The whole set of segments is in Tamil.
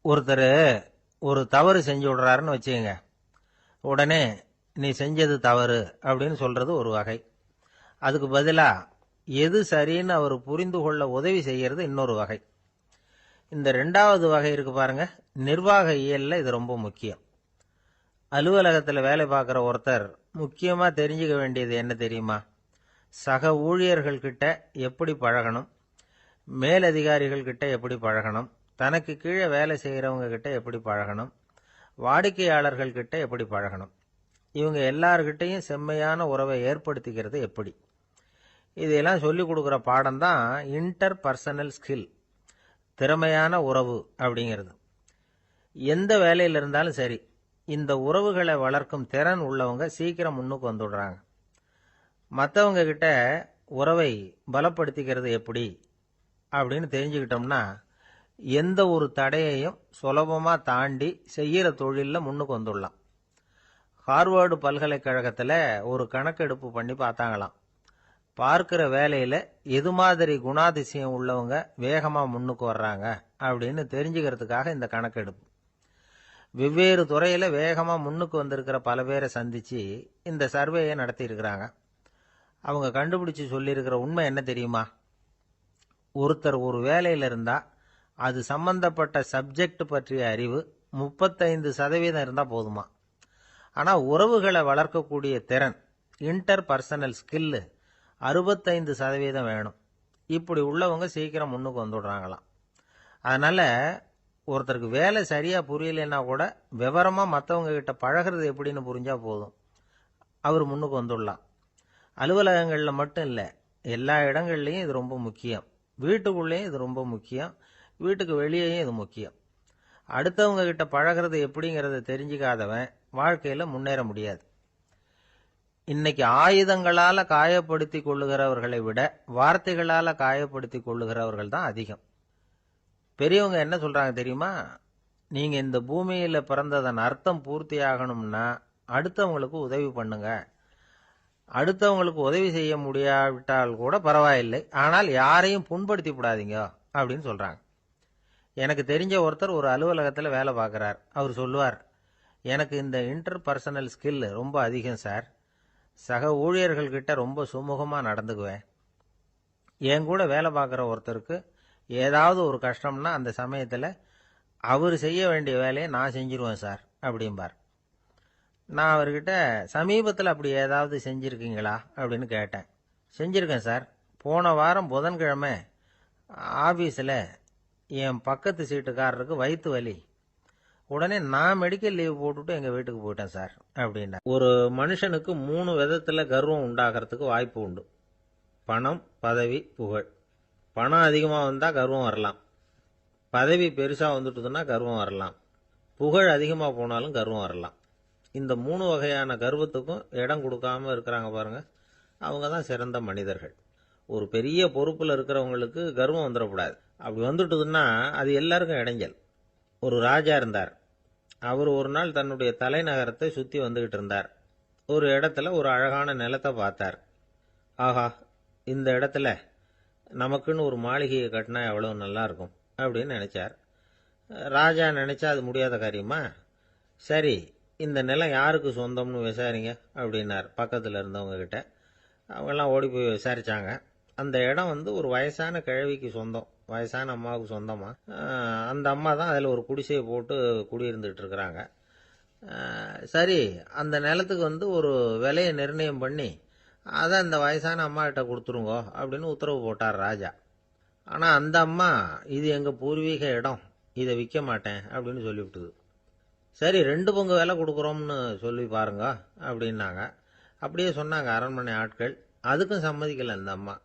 ஒருத்தர் ஒரு தவறு செஞ்சு விடுறாருன்னு வச்சுக்கங்க. உடனே நீ செஞ்சது தவறு அப்படின்னு சொல்றது ஒரு வகை. அதுக்கு பதிலா எது சரின்னு அவர் புரிந்து கொள்ள உதவி செய்யறது இன்னொரு வகை. இந்த ரெண்டாவது வகை இருக்கு பாருங்க, நிர்வாக இயல்ல இது ரொம்ப முக்கியம். அலுவலகத்தில் வேலை பார்க்குற ஒருத்தர் முக்கியமா தெரிஞ்சுக்க வேண்டியது என்ன தெரியுமா? சக ஊழியர்கள் கிட்ட எப்படி பழகணும், மேலதிகாரிகள் கிட்ட எப்படி பழகணும், தனக்கு கீழே வேலை செய்கிறவங்க கிட்ட எப்படி பழகணும், வாடிக்கையாளர்கள் கிட்ட எப்படி பழகணும், இவங்க எல்லார்கிட்டையும் செம்மையான உறவை ஏற்படுத்திக்கிறது எப்படி, இதையெல்லாம் சொல்லிக் கொடுக்குற பாடம் தான் இன்டர் பர்சனல் ஸ்கில், திறமையான உறவு அப்படிங்கிறது. எந்த வேலையில் இருந்தாலும் சரி, இந்த உறவுகளை வளர்க்கும் திறன் உள்ளவங்க சீக்கிரம் முன்னுக்கு வந்துடுறாங்க. மற்றவங்க கிட்ட உறவை பலப்படுத்திக்கிறது எப்படி அப்படின்னு தெரிஞ்சுக்கிட்டோம்னா எந்த ஒரு தடையையும் சுலபமாக தாண்டி செய்கிற தொழிலில் முன்னுக்கு வந்துடலாம். ஹார்வர்டு பல்கலைக்கழகத்தில் ஒரு கணக்கெடுப்பு பண்ணி பார்த்தாங்களாம். பார்க்கிற வேலையில் எது மாதிரி குணாதிசயம் உள்ளவங்க வேகமாக முன்னுக்கு வர்றாங்க அப்படின்னு தெரிஞ்சுக்கிறதுக்காக இந்த கணக்கெடுப்பு. வெவ்வேறு துறையில் வேகமாக முன்னுக்கு வந்திருக்கிற பல பேரை சந்தித்து இந்த சர்வேயை நடத்தியிருக்கிறாங்க. அவங்க கண்டுபிடிச்சு சொல்லியிருக்கிற உண்மை என்ன தெரியுமா? ஒருத்தர் ஒரு வேலையில் இருந்தால் அது சம்பந்தப்பட்ட சப்ஜெக்ட் பற்றிய அறிவு 35% இருந்தால் போதுமா. ஆனால் உறவுகளை வளர்க்கக்கூடிய திறன், இன்டர் பர்சனல் ஸ்கில்லு 65% வேணும். இப்படி உள்ளவங்க சீக்கிரம் முன்னுக்கு வந்துடுறாங்களாம். அதனால ஒருத்தருக்கு வேலை சரியா புரியலைன்னா கூட விவரமா மற்றவங்க கிட்ட பழகிறது எப்படின்னு புரிஞ்சா போதும், அவர் முன்னுக்கு வந்துடலாம். அலுவலகங்களில் மட்டும் இல்லை, எல்லா இடங்கள்லையும் இது ரொம்ப முக்கியம். வீட்டுக்குள்ளேயும் இது ரொம்ப முக்கியம், வீட்டுக்கு வெளியேயும் இது முக்கியம். அடுத்தவங்க கிட்ட பழகிறது எப்படிங்கிறத தெரிஞ்சுக்காதவன் வாழ்க்கையில் முன்னேற முடியாது. இன்னைக்கு ஆயுதங்களால காயப்படுத்தி கொள்ளுகிறவர்களை விட வார்த்தைகளால காயப்படுத்தி கொள்ளுகிறவர்கள் தான் அதிகம். பெரியவங்க என்ன சொல்றாங்க தெரியுமா? நீங்க இந்த பூமியில பிறந்ததன் அர்த்தம் பூர்த்தி ஆகணும்னா அடுத்தவங்களுக்கு உதவி பண்ணுங்க. அடுத்தவங்களுக்கு உதவி செய்ய முடியாவிட்டால் கூட பரவாயில்லை, ஆனால் யாரையும் புண்படுத்தி விடாதீங்க அப்படின்னு சொல்றாங்க. எனக்கு தெரிஞ்ச ஒருத்தர் ஒரு அலுவலகத்தில் வேலை பார்க்கிறார். அவர் சொல்லுவார், எனக்கு இந்த இன்டர் பர்சனல் ஸ்கில் ரொம்ப அதிகம் சார். சக ஊழியர்கள்கிட்ட ரொம்ப சுமூகமாக நடந்துக்குவேன். என் கூட வேலை பார்க்குற ஒருத்தருக்கு ஏதாவது ஒரு கஷ்டம்னா அந்த சமயத்தில் அவர் செய்ய வேண்டிய வேலையை நான் செஞ்சிருவேன் சார் அப்படிம்பார். நான் அவர்கிட்ட சமீபத்தில் அப்படி ஏதாவது செஞ்சுருக்கீங்களா அப்படின்னு கேட்டேன். செஞ்சுருக்கேன் சார். போன வாரம் புதன்கிழமை ஆஃபீஸில் என் பக்கத்து சீட்டுக்காரருக்கு வயிற்று வலி. உடனே நான் மெடிக்கல் லீவ் போட்டுட்டு எங்கள் வீட்டுக்கு போயிட்டேன் சார் அப்படின்னா. ஒரு மனுஷனுக்கு 3 விதத்தில் கர்வம் உண்டாகிறதுக்கு வாய்ப்பு உண்டு. பணம், பதவி, புகழ். பணம் அதிகமாக வந்தால் கர்வம் வரலாம், பதவி பெருசாக வந்துட்டுதுன்னா கர்வம் வரலாம், புகழ் அதிகமாக போனாலும் கர்வம் வரலாம். இந்த 3 வகையான கர்வத்துக்கும் இடம் கொடுக்காம இருக்கிறாங்க பாருங்க, அவங்க தான் சிறந்த மனிதர்கள். ஒரு பெரிய பொறுப்பில் இருக்கிறவங்களுக்கு கர்வம் வந்துடக்கூடாது. அப்படி வந்துட்டுதுன்னா அது எல்லாருக்கும் இடைஞ்சல். ஒரு ராஜா இருந்தார். அவர் ஒரு நாள் தன்னுடைய தலைநகரத்தை சுற்றி வந்துகிட்டு இருந்தார். ஒரு இடத்துல ஒரு அழகான நிலத்தை பார்த்தார். ஆஹா, இந்த இடத்துல நமக்குன்னு ஒரு மாளிகையை கட்டினா எவ்வளவு நல்லா இருக்கும் அப்படின்னு நினைச்சார். ராஜா நினைச்சா அது முடியாத காரியமா? சரி, இந்த நிலம் யாருக்கு சொந்தம்னு விசாரிங்க அப்படின்னார் பக்கத்தில் இருந்தவங்க கிட்ட. அவங்கெல்லாம் ஓடி போய் விசாரிச்சாங்க. அந்த இடம் ஒரு வயசான கிழவிக்கு சொந்தம், வயசான அம்மாவுக்கு சொந்தமா. அந்த அம்மா தான் அதில் ஒரு குடிசையை போட்டு குடியிருந்துட்டு இருக்கிறாங்க. சரி, அந்த நிலத்துக்கு ஒரு விலையை நிர்ணயம் பண்ணி அதை அந்த வயசான அம்மா கிட்ட கொடுத்துருங்கோ அப்படின்னு உத்தரவு போட்டார் ராஜா. ஆனால் அந்த அம்மா, இது எங்கள் பூர்வீக இடம், இதை விற்க மாட்டேன் அப்படின்னு சொல்லிவிட்டுது. சரி, 2 பங்கு விலை கொடுக்குறோம்னு சொல்லி பாருங்க அப்படின்னாங்க. அப்படியே சொன்னாங்க அரண்மனை ஆட்கள். அதுக்கும் சம்மதிக்கலை அந்த அம்மா.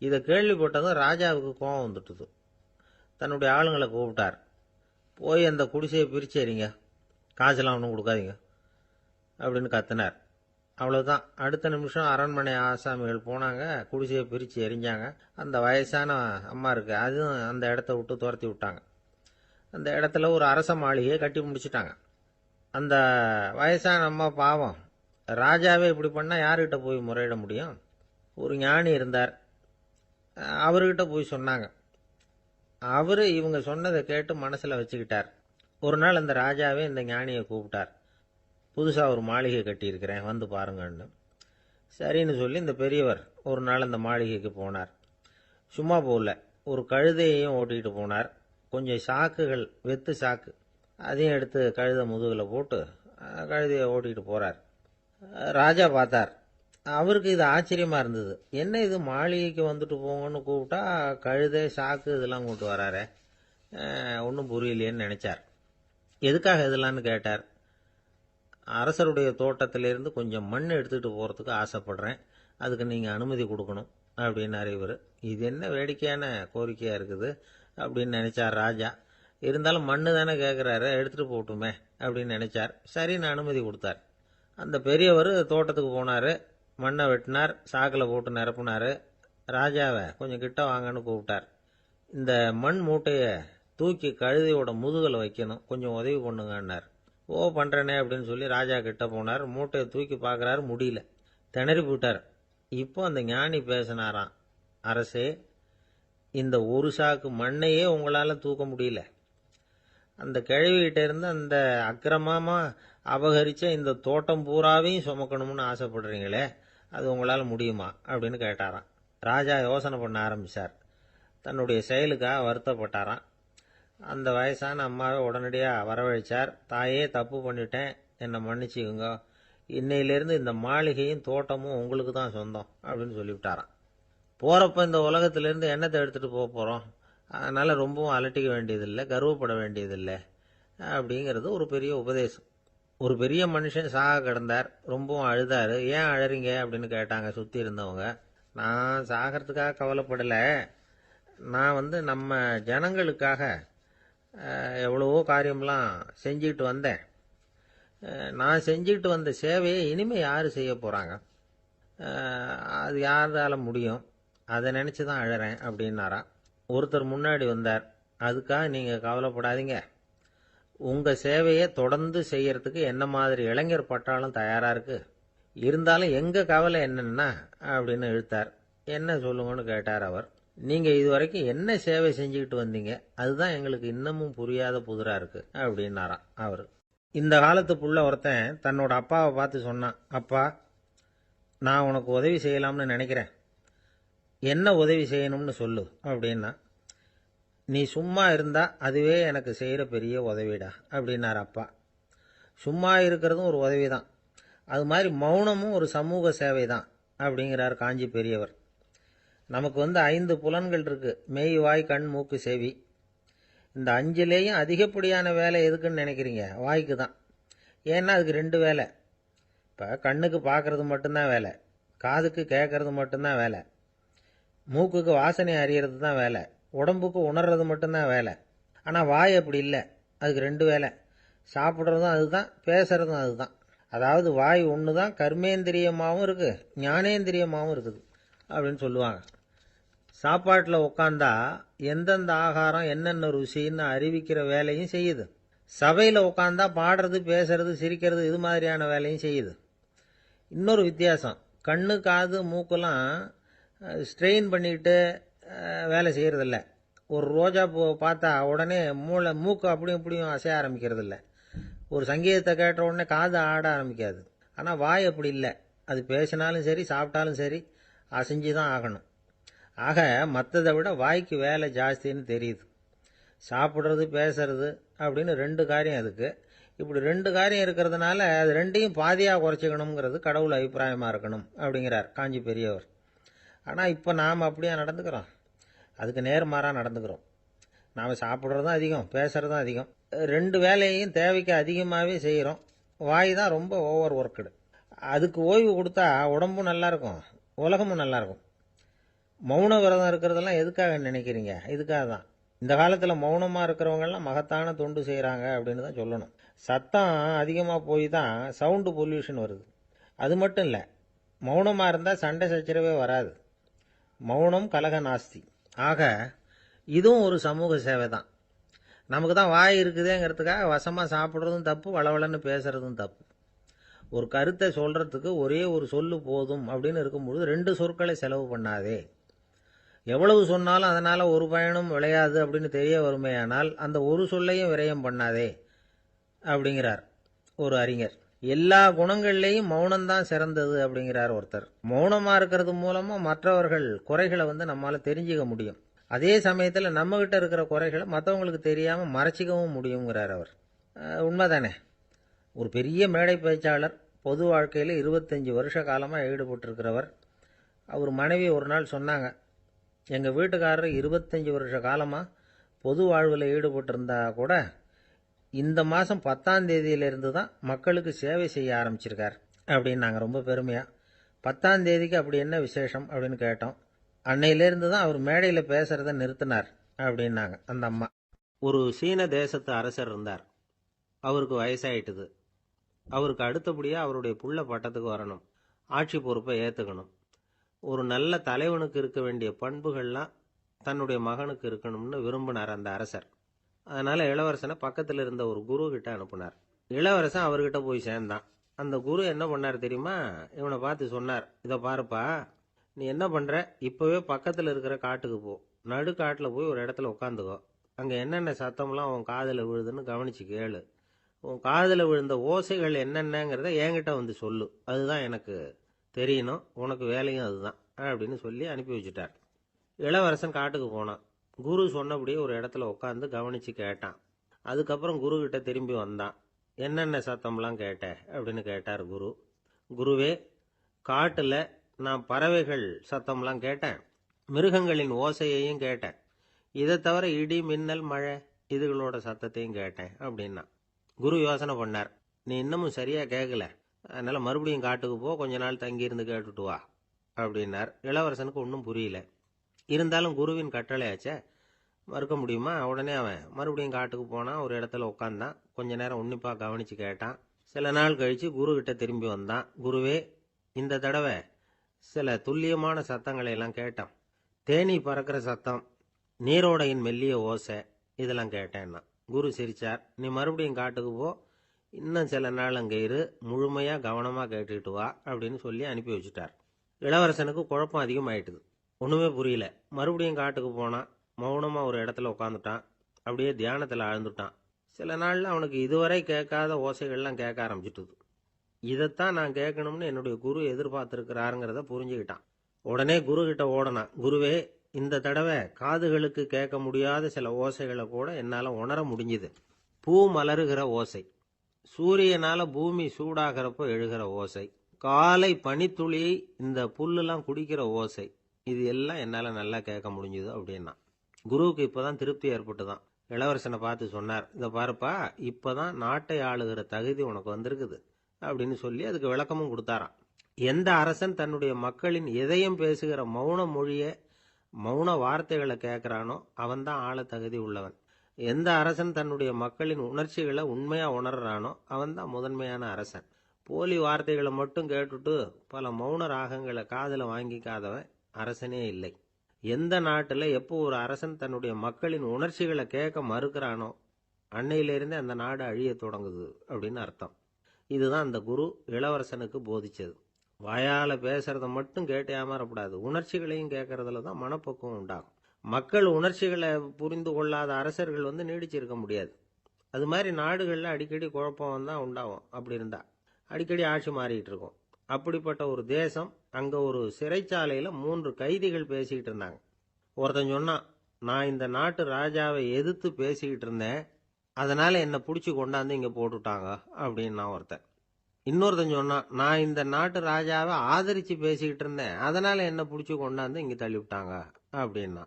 இதை கேள்விப்பட்டதும் ராஜாவுக்கு கோபம் வந்துட்டுது. தன்னுடைய ஆளுங்களை கூப்பிட்டார். போய் அந்த குடிசையை பிரிச்சு எறிங்க, காசெல்லாம் ஒன்றும் கொடுக்காதீங்க அப்படின்னு கத்தினார். அவ்வளோதான். அடுத்த நிமிஷம் அரண்மனை ஆசாமிகள் போனாங்க, குடிசையை பிரித்து எரிஞ்சாங்க. அந்த வயசான அம்மா இருக்கு, அதுவும் அந்த இடத்த விட்டு துரத்தி விட்டாங்க. அந்த இடத்துல ஒரு அரச மாளிகையை கட்டி முடிச்சுட்டாங்க. அந்த வயசான அம்மா பாவம், ராஜாவே இப்படி பண்ணால் யாருக்கிட்ட போய் முறையிட முடியும்? ஒரு ஞானி இருந்தார், அவர்கிட்ட போய் சொன்னாங்க. அவர் இவங்க சொன்னதை கேட்டு மனசில் வச்சுக்கிட்டார். ஒரு நாள் அந்த ராஜாவே இந்த ஞானியை கூப்பிட்டார். புதுசாக ஒரு மாளிகை கட்டியிருக்கிறேன், வந்து பாருங்கன்னு. சரின்னு சொல்லி இந்த பெரியவர் ஒரு நாள் அந்த மாளிகைக்கு போனார். சும்மா போகல, ஒரு கழுதையையும் ஓட்டிகிட்டு போனார். கொஞ்சம் சாக்குகள், வெத்து சாக்கு, அதையும் எடுத்து கழுதை முதுகில் போட்டு கழுதையை ஓட்டிகிட்டு போகிறார். ராஜா பார்த்தார். அவருக்கு இது ஆச்சரியமாக இருந்தது. என்ன இது, மாளிகைக்கு வந்துட்டு போங்கன்னு கூப்பிட்டா கழுதை சாக்கு இதெல்லாம் கொண்டு வராரே, ஒன்றும் புரியலையேன்னு நினைச்சார். எதுக்காக இதெல்லாம்னு கேட்டார். அரசருடைய தோட்டத்திலிருந்து கொஞ்சம் மண் எடுத்துகிட்டு போகிறதுக்கு ஆசைப்படுறேன், அதுக்கு நீங்கள் அனுமதி கொடுக்கணும் அப்படின்னாரு இவர். இது என்ன வேடிக்கையான கோரிக்கையாக இருக்குது அப்படின்னு நினைச்சார் ராஜா. இருந்தாலும் மண்ணு தானே கேட்குறாரு, எடுத்துகிட்டு போகட்டுமே அப்படின்னு நினைச்சார். சரின்னு அனுமதி கொடுத்தார். அந்த பெரியவர் தோட்டத்துக்கு போனார், மண்ணை வெட்டினார், சாக்கில் போட்டு நிரப்புனார். ராஜாவை கொஞ்சம் கிட்ட வாங்கன்னு கூப்பிட்டார். இந்த மண் மூட்டையை தூக்கி கழுதையோட முதுகில் வைக்கணும், கொஞ்சம் உதவி பண்ணுங்கன்னார். ஓ பண்ணுறேனே அப்படின்னு சொல்லி ராஜா கிட்ட போனார். மூட்டையை தூக்கி பார்க்குறாரு, முடியல, திணறி போயிட்டார். இப்போ அந்த ஞானி பேசினாராம். அரசே, இந்த ஒரு சாக்கு மண்ணையே உங்களால் தூக்க முடியல, அந்த கிழவிகிட்ட இருந்து அந்த அக்கிரமமாக அபகரித்த இந்த தோட்டம் பூராவையும் சுமக்கணும்னு ஆசைப்படுறீங்களே, அது உங்களால் முடியுமா அப்படின்னு கேட்டாராம். ராஜா யோசனை பண்ண ஆரம்பித்தார். தன்னுடைய செயலுக்காக வருத்தப்பட்டாராம். அந்த வயசான அம்மாவை உடனடியாக வரவழைச்சார். தாயே, தப்பு பண்ணிட்டேன், என்னை மன்னிச்சுக்குங்க, இன்னையிலேருந்து இந்த மாளிகையும் தோட்டமும் உங்களுக்கு தான் சொந்தம் அப்படின்னு சொல்லிவிட்டாராம். போகிறப்ப இந்த உலகத்திலேருந்து எண்ணத்தை எடுத்துகிட்டு போக போகிறோம், அதனால் ரொம்பவும் அலட்டிக்க வேண்டியதில்லை, கர்வப்பட வேண்டியதில்லை அப்படிங்கிறது ஒரு பெரிய உபதேசம். ஒரு பெரிய மனுஷன் சாக கிடந்தார், ரொம்பவும் அழுதார். ஏன் அழறீங்க அப்படின்னு கேட்டாங்க சுற்றி இருந்தவங்க. நான் சாகிறதுக்காக கவலைப்படலை, நான் நம்ம ஜனங்களுக்காக எவ்வளவோ காரியம்லாம் செஞ்சுக்கிட்டு வந்தேன். நான் செஞ்சுக்கிட்டு வந்த சேவையை இனிமேல் யார் செய்ய போகிறாங்க, அது யாரால முடியும், அதை நினச்சி தான் அழறேன் அப்படின்னாராம். ஒருத்தர் முன்னாடி வந்தார். அதுக்காக நீங்கள் கவலைப்படாதீங்க, உங்கள் சேவையை தொடர்ந்து செய்யறதுக்கு என்ன மாதிரி இளைஞர் பட்டாலும் தயாராக இருக்குது, இருந்தாலும் எங்கள் கவலை என்னன்னா அப்படின்னு இழுத்தார். என்ன சொல்லுங்கன்னு கேட்டார் அவர். நீங்கள் இதுவரைக்கும் என்ன சேவை செஞ்சுக்கிட்டு வந்தீங்க, அதுதான் எங்களுக்கு இன்னமும் புரியாத புதிராக இருக்குது அப்படின்னாராம் அவர். இந்த காலத்து புள்ள ஒருத்தன் தன்னோட அப்பாவை பார்த்து சொன்னான், அப்பா, நான் உனக்கு உதவி செய்யலாம்னு நினைக்கிறேன், என்ன உதவி செய்யணும்னு சொல்லு அப்படின்னா. நீ சும்மா இருந்தா அதுவே எனக்கு செய்கிற பெரிய உதவிடா அப்படின்னார் அப்பா. சும்மா இருக்கிறதும் ஒரு உதவி தான், அது மாதிரி மௌனமும் ஒரு சமூக சேவை தான் அப்படிங்கிறார் காஞ்சி பெரியவர். நமக்கு 5 புலன்கள் இருக்கு, மெய், வாய், கண், மூக்கு, செவி. இந்த 5லேயும் அதிகப்படியான வேலை எதுக்குன்னு நினைக்கிறீங்க? வாய்க்கு தான். ஏன்னா அதுக்கு 2 வேலை. இப்போ கண்ணுக்கு பார்க்கறது மட்டும்தான் வேலை, காதுக்கு கேட்கறது மட்டும்தான் வேலை, மூக்குக்கு வாசனை அறியறது தான் வேலை, உடம்புக்கு உணர்றது மட்டும்தான் வேலை. ஆனால் வாய் அப்படி இல்லை, அதுக்கு 2 வேலை, சாப்பிட்றதும் அதுதான், பேசுறதும் அதுதான். அதாவது வாய் ஒன்று தான் கர்மேந்திரியமாகவும் இருக்குது, ஞானேந்திரியமாகவும் இருக்குது அப்படின்னு சொல்லுவாங்க. சாப்பாட்டில் உட்காந்தா எந்தெந்த ஆகாரம் என்னென்ன ருசின்னு அறிவிக்கிற வேலையும் செய்யுது. சபையில் உட்காந்தா பாடுறது, பேசுறது, சிரிக்கிறது, இது மாதிரியான வேலையும் செய்யுது. இன்னொரு வித்தியாசம், கண்ணு, காது, மூக்கெல்லாம் ஸ்ட்ரெயின் பண்ணிக்கிட்டு வேலை செய்கிறதில்ல. ஒரு ரோஜா பூ பார்த்தா உடனே மூக்கு அப்படியும் இப்படியும் அசைய ஆரம்பிக்கிறது இல்லை. ஒரு சங்கீதத்தை கேட்ட உடனே காது ஆட ஆரம்பிக்காது. ஆனால் வாய் அப்படி இல்லை, அது பேசினாலும் சரி சாப்பிட்டாலும் சரி அசைஞ்சு தான் ஆகணும். ஆக மற்றதை விட வாய்க்கு வேலை ஜாஸ்தின்னு தெரியுது. சாப்பிட்றது, பேசுறது அப்படின்னு 2 காரியம் அதுக்கு. இப்படி 2 காரியம் இருக்கிறதுனால அது 2ஐயும் பாதியாக குறைச்சிக்கணுங்கிறது கடவுள் அபிப்பிராயமாக இருக்கணும் அப்படிங்கிறார் காஞ்சி பெரியவர். ஆனால் இப்போ நாம் அப்படியா நடந்துக்கிறோம்? அதுக்கு நேர்மாறாக நடந்துக்கிறோம். நாம் சாப்பிட்றதும் அதிகம், பேசுகிறதும் அதிகம், 2 வேலையையும் தேவைக்கு அதிகமாகவே செய்கிறோம். வாய் தான் ரொம்ப ஓவர் ஒர்க்குடு. அதுக்கு ஓய்வு கொடுத்தா உடம்பும் நல்லாயிருக்கும், உலகமும் நல்லாயிருக்கும். மௌன விரதம் இருக்கிறதெல்லாம் எதுக்காக நினைக்கிறீங்க? இதுக்காக தான். இந்த காலத்தில் மௌனமாக இருக்கிறவங்கெல்லாம் மகத்தான தொண்டு செய்கிறாங்க அப்படின்னு தான் சொல்லணும். சத்தம் அதிகமாக போய் தான் சவுண்டு பொல்யூஷன் வருது. அது மட்டும் இல்லை, மௌனமாக இருந்தால் சண்டை சச்சரவே வராது. மௌனம் கலக நாஸ்தி. ஆக இதுவும் ஒரு சமூக சேவை தான். நமக்கு தான் வாய் இருக்குதேங்கிறதுக்காக வசமாக சாப்பிட்றதும் தப்பு, வளவளன்னு பேசுறதும் தப்பு. ஒரு கருத்தை சொல்கிறதுக்கு ஒரே ஒரு சொல்லு போதும் அப்படின்னு இருக்கும்பொழுது 2 சொற்களை செலவு பண்ணாதே. எவ்வளவு சொன்னாலும் அதனால் ஒரு பயனும் விளையாது அப்படின்னு தெரிய வருமேயானால் அந்த ஒரு சொல்லையும் விரயம் பண்ணாதே அப்படிங்கிறார் ஒரு அறிஞர். எல்லா குணங்கள்லேயும் மௌனம்தான் சிறந்தது அப்படிங்கிறார் ஒருத்தர். மௌனமா இருக்கிறது மூலமா மற்றவர்கள் குறைகளை நம்மால தெரிஞ்சுக்க முடியும். அதே சமயத்தில் நம்ம கிட்ட இருக்கிற குறைகளை மற்றவங்களுக்கு தெரியாம மறைச்சிக்கவும் முடியுங்கிறார் அவர். உண்மைதானே? ஒரு பெரிய மேடை பேச்சாளர், பொது வாழ்க்கையில் 25 வருஷ காலமாக ஈடுபட்டிருக்கிறவர். அவர் மனைவி ஒரு நாள் சொன்னாங்க, எங்கள் வீட்டுக்காரர் 25 வருஷ காலமாக பொது வாழ்வில் ஈடுபட்டிருந்தா கூட இந்த மாதம் 10ஆம் தேதியிலிருந்து தான் மக்களுக்கு சேவை செய்ய ஆரம்பிச்சிருக்கார் அப்படின்னு நாங்கள் ரொம்ப பெருமையாக. 10ஆம் தேதிக்கு அப்படி என்ன விசேஷம் அப்படின்னு கேட்டோம். அன்னையிலேருந்து தான் அவர் மேடையில் பேசுகிறத நிறுத்தினார் அப்படின்னாங்க அந்த அம்மா. ஒரு சீன தேசத்து அரசர் இருந்தார். அவருக்கு வயசாயிட்டுது. அவருக்கு அடுத்தபடியாக அவருடைய புள்ள பட்டத்துக்கு வரணும், ஆட்சி பொறுப்பை ஏற்றுக்கணும். ஒரு நல்ல தலைவனுக்கு இருக்க வேண்டிய பண்புகள்லாம் தன்னுடைய மகனுக்கு இருக்கணும்னு விரும்பினார் அந்த அரசர். அதனால் இளவரசனை பக்கத்தில் இருந்த ஒரு குரு கிட்ட அனுப்புனார். இளவரசன் அவர்கிட்ட போய் சேர்ந்தான். அந்த குரு என்ன பண்ணார் தெரியுமா? இவனை பார்த்து சொன்னார், இதை பாருப்பா, நீ என்ன பண்ணுற, இப்போவே பக்கத்தில் இருக்கிற காட்டுக்கு போ, நடுக்காட்டில் போய் ஒரு இடத்துல உட்காந்துக்கோ. அங்கே என்னென்ன சத்தம்லாம் உன் காதில் விழுதுன்னு கவனிச்சு கேளு. உன் காதில் விழுந்த ஓசைகள் என்னென்னங்கிறத என்கிட்ட சொல்லு, அதுதான் எனக்கு தெரியணும், உனக்கு வேலையும் அதுதான் அப்படின்னு சொல்லி அனுப்பி வச்சுட்டார். இளவரசன் காட்டுக்கு போனான். குரு சொன்னபடியே ஒரு இடத்துல உட்காந்து கவனித்து கேட்டான். அதுக்கப்புறம் குரு கிட்ட திரும்பி வந்தான். என்னென்ன சத்தம்லாம் கேட்ட அப்படின்னு கேட்டார் குரு. குருவே, காட்டில் நான் பறவைகள் சத்தம்லாம் கேட்டேன், மிருகங்களின் ஓசையையும் கேட்டேன், இதை தவிர இடி மின்னல் மழை இதுகளோட சத்தத்தையும் கேட்டேன் அப்படின்னா. குரு யோசனை பண்ணார், நீ இன்னமும் சரியாக கேட்கல, அதனால் மறுபடியும் காட்டுக்கு போ, கொஞ்ச நாள் தங்கியிருந்து கேட்டுட்டு வா அப்படின்னார். இளவரசனுக்கு ஒன்றும் புரியல. இருந்தாலும் குருவின் கட்டளையாச்சே, மறுக்க முடியுமா? உடனே அவன் மறுபடியும் காட்டுக்கு போனான். ஒரு இடத்துல உட்காந்தான். கொஞ்ச நேரம் உன்னிப்பாக கவனித்து கேட்டான். சில நாள் கழித்து குரு கிட்ட திரும்பி வந்தான். குருவே, இந்த தடவை சில துல்லியமான சத்தங்களை எல்லாம் கேட்டான். தேனி பறக்கிற சத்தம், நீரோடையின் மெல்லிய ஓசை, இதெல்லாம் கேட்டேன்னா. குரு சிரிச்சார். நீ மறுபடியும் காட்டுக்கு போ, இன்னும் சில நாள் அங்கே இரு, முழுமையாக கவனமாக கேட்டுக்கிட்டு வா அப்படின்னு சொல்லி அனுப்பி வச்சுட்டார். இளவரசனுக்கு குழப்பம் அதிகமாயிட்டுது. ஒன்றுமே புரியல. மறுபடியும் காட்டுக்கு போனான். மௌனமாக ஒரு இடத்துல உட்காந்துட்டான். அப்படியே தியானத்தில் ஆழ்ந்துட்டான். சில நாளில் அவனுக்கு இதுவரை கேட்காத ஓசைகள்லாம் கேட்க ஆரம்பிச்சிட்டுது. இதைத்தான் நான் கேட்கணும்னு என்னுடைய குரு எதிர்பார்த்துருக்கிறாருங்கிறத புரிஞ்சுக்கிட்டான். உடனே குரு கிட்ட ஓடனான். குருவே, இந்த தடவை காதுகளுக்கு கேட்க முடியாத சில ஓசைகளை கூட என்னால் உணர முடிஞ்சுது. பூ மலருகிற ஓசை, சூரியனால் பூமி சூடாகிறப்போ எழுகிற ஓசை, காலை பனித்துளி இந்த புல்லுலாம் குடிக்கிற ஓசை, இது எல்லாம் என்னால் நல்லா கேட்க முடிஞ்சுது அப்படின்னா. குருவுக்கு இப்போதான் திருப்தி ஏற்பட்டுதான். இளவரசனை பார்த்து சொன்னார், இதை பாருப்பா, இப்போதான் நாட்டை ஆளுகிற தகுதி உனக்கு வந்திருக்குது அப்படின்னு சொல்லி அதுக்கு விளக்கமும் கொடுத்தாராம். எந்த அரசன் தன்னுடைய மக்களின் எதையும் பேசுகிற மௌன மொழியை, மௌன வார்த்தைகளை கேட்குறானோ அவன்தான் ஆள தகுதி உள்ளவன். எந்த அரசன் தன்னுடைய மக்களின் உணர்ச்சிகளை உண்மையாக உணர்றானோ அவன்தான் முதன்மையான அரசன். போலி வார்த்தைகளை மட்டும் கேட்டுட்டு பல மௌன ராகங்களை காதில் வாங்கிக்காதவன் அரசனே இல்லை. எந்த நாட்டில் எப்போ ஒரு அரசன் தன்னுடைய மக்களின் உணர்ச்சிகளை கேட்க மறுக்கிறானோ அன்னையிலிருந்தே அந்த நாடு அழிய தொடங்குது அப்படின்னு அர்த்தம். இதுதான் அந்த குரு இளவரசனுக்கு போதிச்சது. வாயால் பேசுறத மட்டும் கேட்டு ஏமாறக்கூடாது, உணர்ச்சிகளையும் கேட்கறதுல தான் மனப்பக்குவம் உண்டாகும். மக்கள் உணர்ச்சிகளை புரிந்து கொள்ளாத அரசர்கள் நீடிச்சிருக்க முடியாது. அது மாதிரி நாடுகளில் அடிக்கடி குழப்பம் தான் உண்டாகும். அப்படி இருந்தால் அடிக்கடி ஆட்சி மாறிட்டு இருக்கும். அப்படிப்பட்ட ஒரு தேசம், அங்கே ஒரு சிறைச்சாலையில் 3 கைதிகள் பேசிக்கிட்டு இருந்தாங்க. ஒருத்தன் சொன்னான், நான் இந்த நாட்டு ராஜாவை எதிர்த்து பேசிக்கிட்டு இருந்தேன், அதனால் என்னை பிடிச்சி கொண்டாந்து இங்கே போட்டுட்டாங்க அப்படின்னா ஒருத்தன். இன்னொருத்தன் சொன்னான், நான் இந்த நாட்டு ராஜாவை ஆதரித்து பேசிக்கிட்டு இருந்தேன், அதனால் என்னை பிடிச்சி கொண்டாந்து இங்கே தள்ளிவிட்டாங்க அப்படின்னா.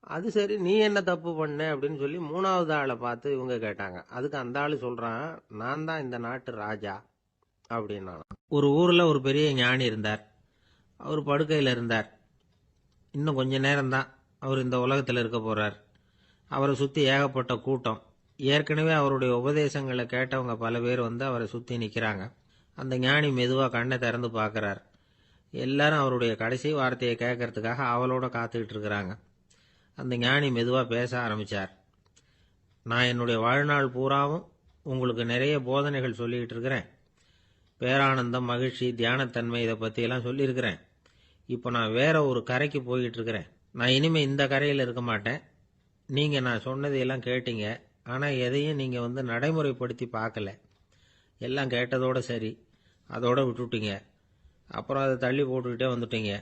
அது சரி, நீ என்ன தப்பு பண்ண அப்படின்னு சொல்லி 3வது ஆளை பார்த்து இவங்க கேட்டாங்க. அதுக்கு அந்த ஆள் சொல்கிறான், நான் தான் இந்த நாட்டு ராஜா அப்படின்னா. ஒரு ஊரில் ஒரு பெரிய ஞானி இருந்தார். அவர் படுக்கையில் இருந்தார். இன்னும் கொஞ்ச நேரம்தான் அவர் இந்த உலகத்தில் இருக்க போகிறார். அவரை சுற்றி ஏகப்பட்ட கூட்டம். ஏற்கனவே அவருடைய உபதேசங்களை கேட்டவங்க பல பேர் அவரை சுற்றி நிற்கிறாங்க. அந்த ஞானி மெதுவாக கண்ணை திறந்து பார்க்குறார். எல்லாரும் அவருடைய கடைசி வார்த்தையை கேட்கறதுக்காக அவளோட காத்துக்கிட்டு இருக்கிறாங்க. அந்த ஞானி மெதுவாக பேச ஆரம்பித்தார். நான் என்னுடைய வாழ்நாள் பூராவும் உங்களுக்கு நிறைய போதனைகள் சொல்லிக்கிட்டு இருக்கிறேன். பேரானந்தம், மகிழ்ச்சி, தியானத்தன்மை, இதை பற்றியெல்லாம் சொல்லியிருக்கிறேன். இப்போ நான் வேற ஒரு கரைக்கு போய்கிட்டு இருக்கிறேன். நான் இனிமேல் இந்த கரையில் இருக்க மாட்டேன். நீங்கள் நான் சொன்னதையெல்லாம் கேட்டீங்க, ஆனால் எதையும் நீங்கள் நடைமுறைப்படுத்தி பார்க்கல. எல்லாம் கேட்டதோட சரி, அதோட விட்டுட்டீங்க. அப்புறம் அதை தள்ளி போட்டுக்கிட்டே வந்துட்டீங்க.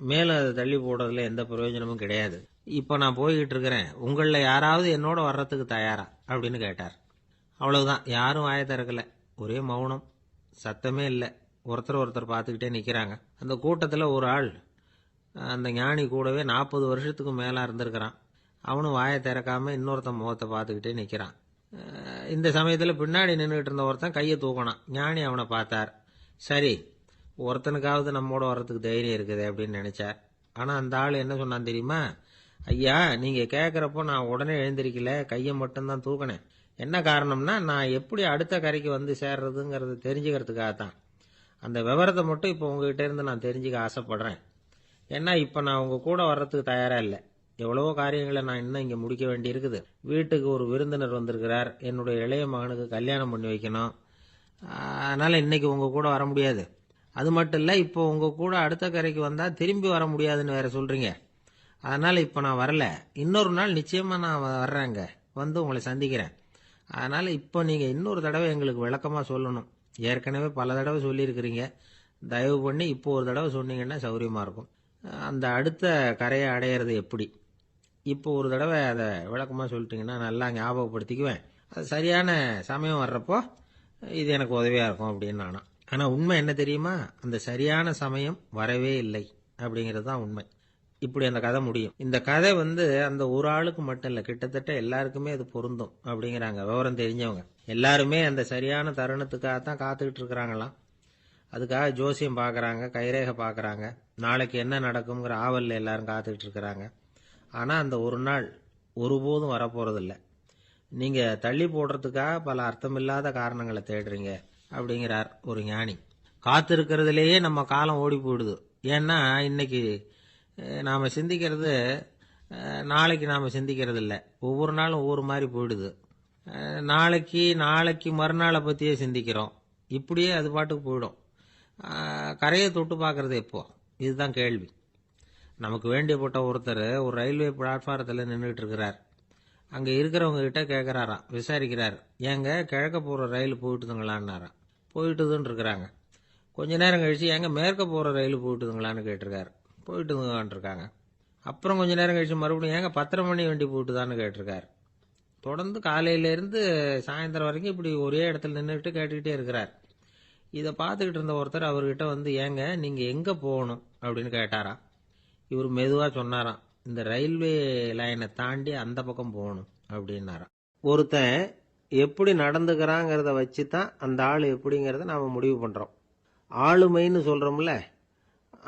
மேலும் அதை தள்ளி போடுறதுல எந்த பிரயோஜனமும் கிடையாது. இப்போ நான் போய்கிட்டு இருக்கிறேன், உங்களில் யாராவது என்னோட வர்றதுக்கு தயாரா அப்படின்னு கேட்டார். அவ்வளவுதான், யாரும் வாயை திறக்கல. ஒரே மௌனம், சத்தமே இல்லை. ஒருத்தர் பார்த்துக்கிட்டே நிற்கிறாங்க. அந்த கூட்டத்தில் ஒரு ஆள் அந்த ஞானி கூடவே 40 வருஷத்துக்கு மேலே இருந்திருக்கிறான். அவனும் வாயை திறக்காம இன்னொருத்தன் முகத்தை பார்த்துக்கிட்டே நிற்கிறான். இந்த சமயத்தில் பின்னாடி நின்றுகிட்டு இருந்த ஒருத்தன் கையை தூக்கினான். ஞானி அவனை பார்த்தார். சரி, ஒருத்தனுக்காவது நம்மோட வர்றதுக்கு தைரியம் இருக்குது அப்படின்னு நினைச்சார். ஆனால் அந்த ஆள் என்ன சொன்னான் தெரியுமா? ஐயா, நீங்கள் கேட்குறப்போ நான் உடனே எழுந்திருக்கல, கையை மட்டும்தான் தூக்கினேன். என்ன காரணம்னா, நான் எப்படி அடுத்த கரைக்கு சேர்றதுங்கிறத தெரிஞ்சுக்கிறதுக்காகத்தான். அந்த விவரத்தை மட்டும் இப்போ உங்ககிட்ட இருந்து நான் தெரிஞ்சுக்க ஆசைப்படுறேன். ஏன்னா இப்போ நான் உங்கள் கூட வர்றதுக்கு தயாராக இல்லை. எவ்வளவோ காரியங்களை நான் இன்னும் இங்கே முடிக்க வேண்டி இருக்குது. வீட்டுக்கு ஒரு விருந்தினர் வந்திருக்கிறார். என்னுடைய இளைய மகனுக்கு கல்யாணம் பண்ணி வைக்கணும். அதனால் இன்னைக்கு உங்கள் கூட வர முடியாது. அது மட்டும் இல்லை, இப்போ உங்கள் கூட அடுத்த கரைக்கு வந்தால் திரும்பி வர முடியாதுன்னு வேற சொல்கிறீங்க. அதனால் இப்போ நான் வரல. இன்னொரு நாள் நிச்சயமாக நான் வர்றேங்க, உங்களை சந்திக்கிறேன். அதனால் இப்போ நீங்கள் இன்னொரு தடவை எங்களுக்கு விளக்கமாக சொல்லணும். ஏற்கனவே பல தடவை சொல்லியிருக்கிறீங்க. தயவு பண்ணி இப்போ ஒரு தடவை சொன்னீங்கன்னா சௌரியமாக இருக்கும். அந்த அடுத்த கரையை அடையிறது எப்படி? இப்போ ஒரு தடவை அதை விளக்கமாக சொல்லிட்டீங்கன்னா நல்லா ஞாபகப்படுத்திக்குவேன். அது சரியான சமயம் வர்றப்போ இது எனக்கு உதவியாக இருக்கும் அப்படின்னு நானும். ஆனால் உண்மை என்ன தெரியுமா? அந்த சரியான சமயம் வரவே இல்லை அப்படிங்கிறது தான் உண்மை. இப்படி அந்த கதை முடியும். இந்த கதை அந்த ஒரு ஆளுக்கு மட்டும் இல்லை, கிட்டத்தட்ட எல்லாருக்குமே அது பொருந்தும் அப்படிங்கிறாங்க விவரம் தெரிஞ்சவங்க. எல்லாருமே அந்த சரியான தருணத்துக்காகத்தான் காத்துக்கிட்டு இருக்கிறாங்களாம். அதுக்காக ஜோசியம் பார்க்குறாங்க, கைரேகை பார்க்குறாங்க. நாளைக்கு என்ன நடக்குங்கிற ஆவலில் எல்லாரும் காத்துக்கிட்டு இருக்கிறாங்க. ஆனால் அந்த ஒரு நாள் ஒருபோதும் வரப்போகிறதில்ல. நீங்கள் தள்ளி போடுறதுக்காக பல அர்த்தமில்லாத காரணங்களை தேடுறீங்க அப்படிங்கிறார் ஒரு ஞானி. காத்திருக்கிறதுலேயே நம்ம காலம் ஓடி போயிடுது. ஏன்னா இன்னைக்கு நாம் சிந்திக்கிறது நாளைக்கு நாம் சிந்திக்கிறது இல்லை. ஒவ்வொரு நாளும் ஒவ்வொரு மாதிரி போயிடுது. நாளைக்கு மறுநாளை பற்றியே சிந்திக்கிறோம். இப்படியே அது பாட்டுக்கு போயிடும். கரையை தொட்டு பார்க்கறது எப்போ? இதுதான் கேள்வி. நமக்கு வேண்டியப்பட்ட ஒருத்தர் ஒரு ரயில்வே பிளாட்ஃபாரத்தில் நின்றுட்டு இருக்கிறார். அங்கே இருக்கிறவங்க கிட்ட கேட்குறாராம், விசாரிக்கிறார். ஏங்க கிழக்க போகிற ரயில் போயிட்டுதுங்களான்னாராம். போயிட்டுதுன்னு இருக்கிறாங்க. கொஞ்ச நேரம் கழிச்சு, ஏங்க மேற்க போகிற ரயில் போயிட்டுதுங்களான்னு கேட்டிருக்காரு. போயிட்டுதுங்களான் இருக்காங்க. அப்புறம் கொஞ்ச நேரம் கழிச்சு மறுபடியும் ஏங்க 10:30 மணி வண்டி போயிட்டுதான்னு கேட்டிருக்காரு. தொடர்ந்து காலையிலேருந்து சாயந்தரம் வரைக்கும் இப்படி ஒரே இடத்துல நின்றுட்டு கேட்டுக்கிட்டே இருக்கிறார். இதை பார்த்துக்கிட்டு இருந்த ஒருத்தர் அவர்கிட்ட ஏங்க நீங்கள் எங்கே போகணும் அப்படின்னு கேட்டாராம். இவர் மெதுவாக சொன்னாராம், இந்த ரயில்வே லைனை தாண்டி அந்த பக்கம் போகணும் அப்படின்னாராம். ஒருத்தன் எப்படி நடந்துக்கிறாங்கிறத வச்சு தான் அந்த ஆள் எப்படிங்கிறத நாம் முடிவு பண்ணுறோம். ஆளுமைன்னு சொல்கிறோம்ல,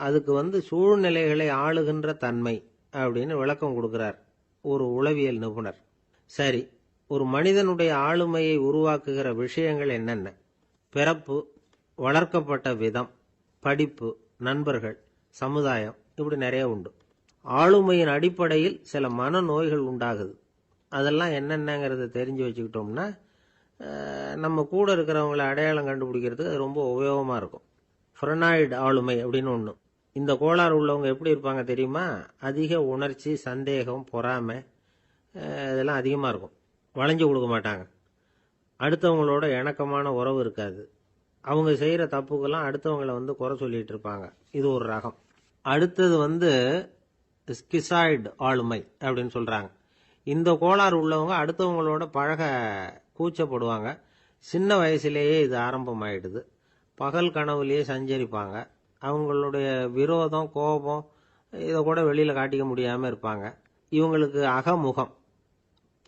அதுக்கு சூழ்நிலைகளை ஆளுகின்ற தன்மை அப்படின்னு விளக்கம் கொடுக்குறார் ஒரு உளவியல் நிபுணர். சரி, ஒரு மனிதனுடைய ஆளுமையை உருவாக்குகிற விஷயங்கள் என்னென்ன? பிறப்பு, வளர்க்கப்பட்ட விதம், படிப்பு, நண்பர்கள், சமுதாயம், இப்படி நிறைய உண்டு. ஆளுமையின் அடிப்படையில் சில மனநோய்கள் உண்டாகுது. அதெல்லாம் என்னென்னங்கிறத தெரிஞ்சு வச்சுக்கிட்டோம்னா நம்ம கூட இருக்கிறவங்களை அடையாளம் கண்டுபிடிக்கிறதுக்கு அது ரொம்ப உபயோகமாக இருக்கும். ஃப்ரெனாய்டு ஆளுமை அப்படின்னு ஒன்று. இந்த கோளாறு உள்ளவங்க எப்படி இருப்பாங்க தெரியுமா? அதிக உணர்ச்சி, சந்தேகம், பொறாமை இதெல்லாம் அதிகமாக இருக்கும். வளைஞ்சு கொடுக்க மாட்டாங்க. அடுத்தவங்களோட இணக்கமான உறவு இருக்காது. அவங்க செய்கிற தப்புக்கெல்லாம் அடுத்தவங்களை குறை சொல்லிட்டு இருப்பாங்க. இது ஒரு ரகம். அடுத்தது ஸ்கிசாய்டு ஆளுமை அப்படின்னு சொல்கிறாங்க. இந்த கோளாறு உள்ளவங்க அடுத்தவங்களோட பழக கூச்சப்படுவாங்க. சின்ன வயசுலேயே இது ஆரம்பமாயிடுது. பகல் கனவுலேயே சஞ்சரிப்பாங்க. அவங்களுடைய விரோதம், கோபம் இதை கூட வெளியில் காட்டிக்க முடியாமல் இருப்பாங்க. இவங்களுக்கு அகமுகம்,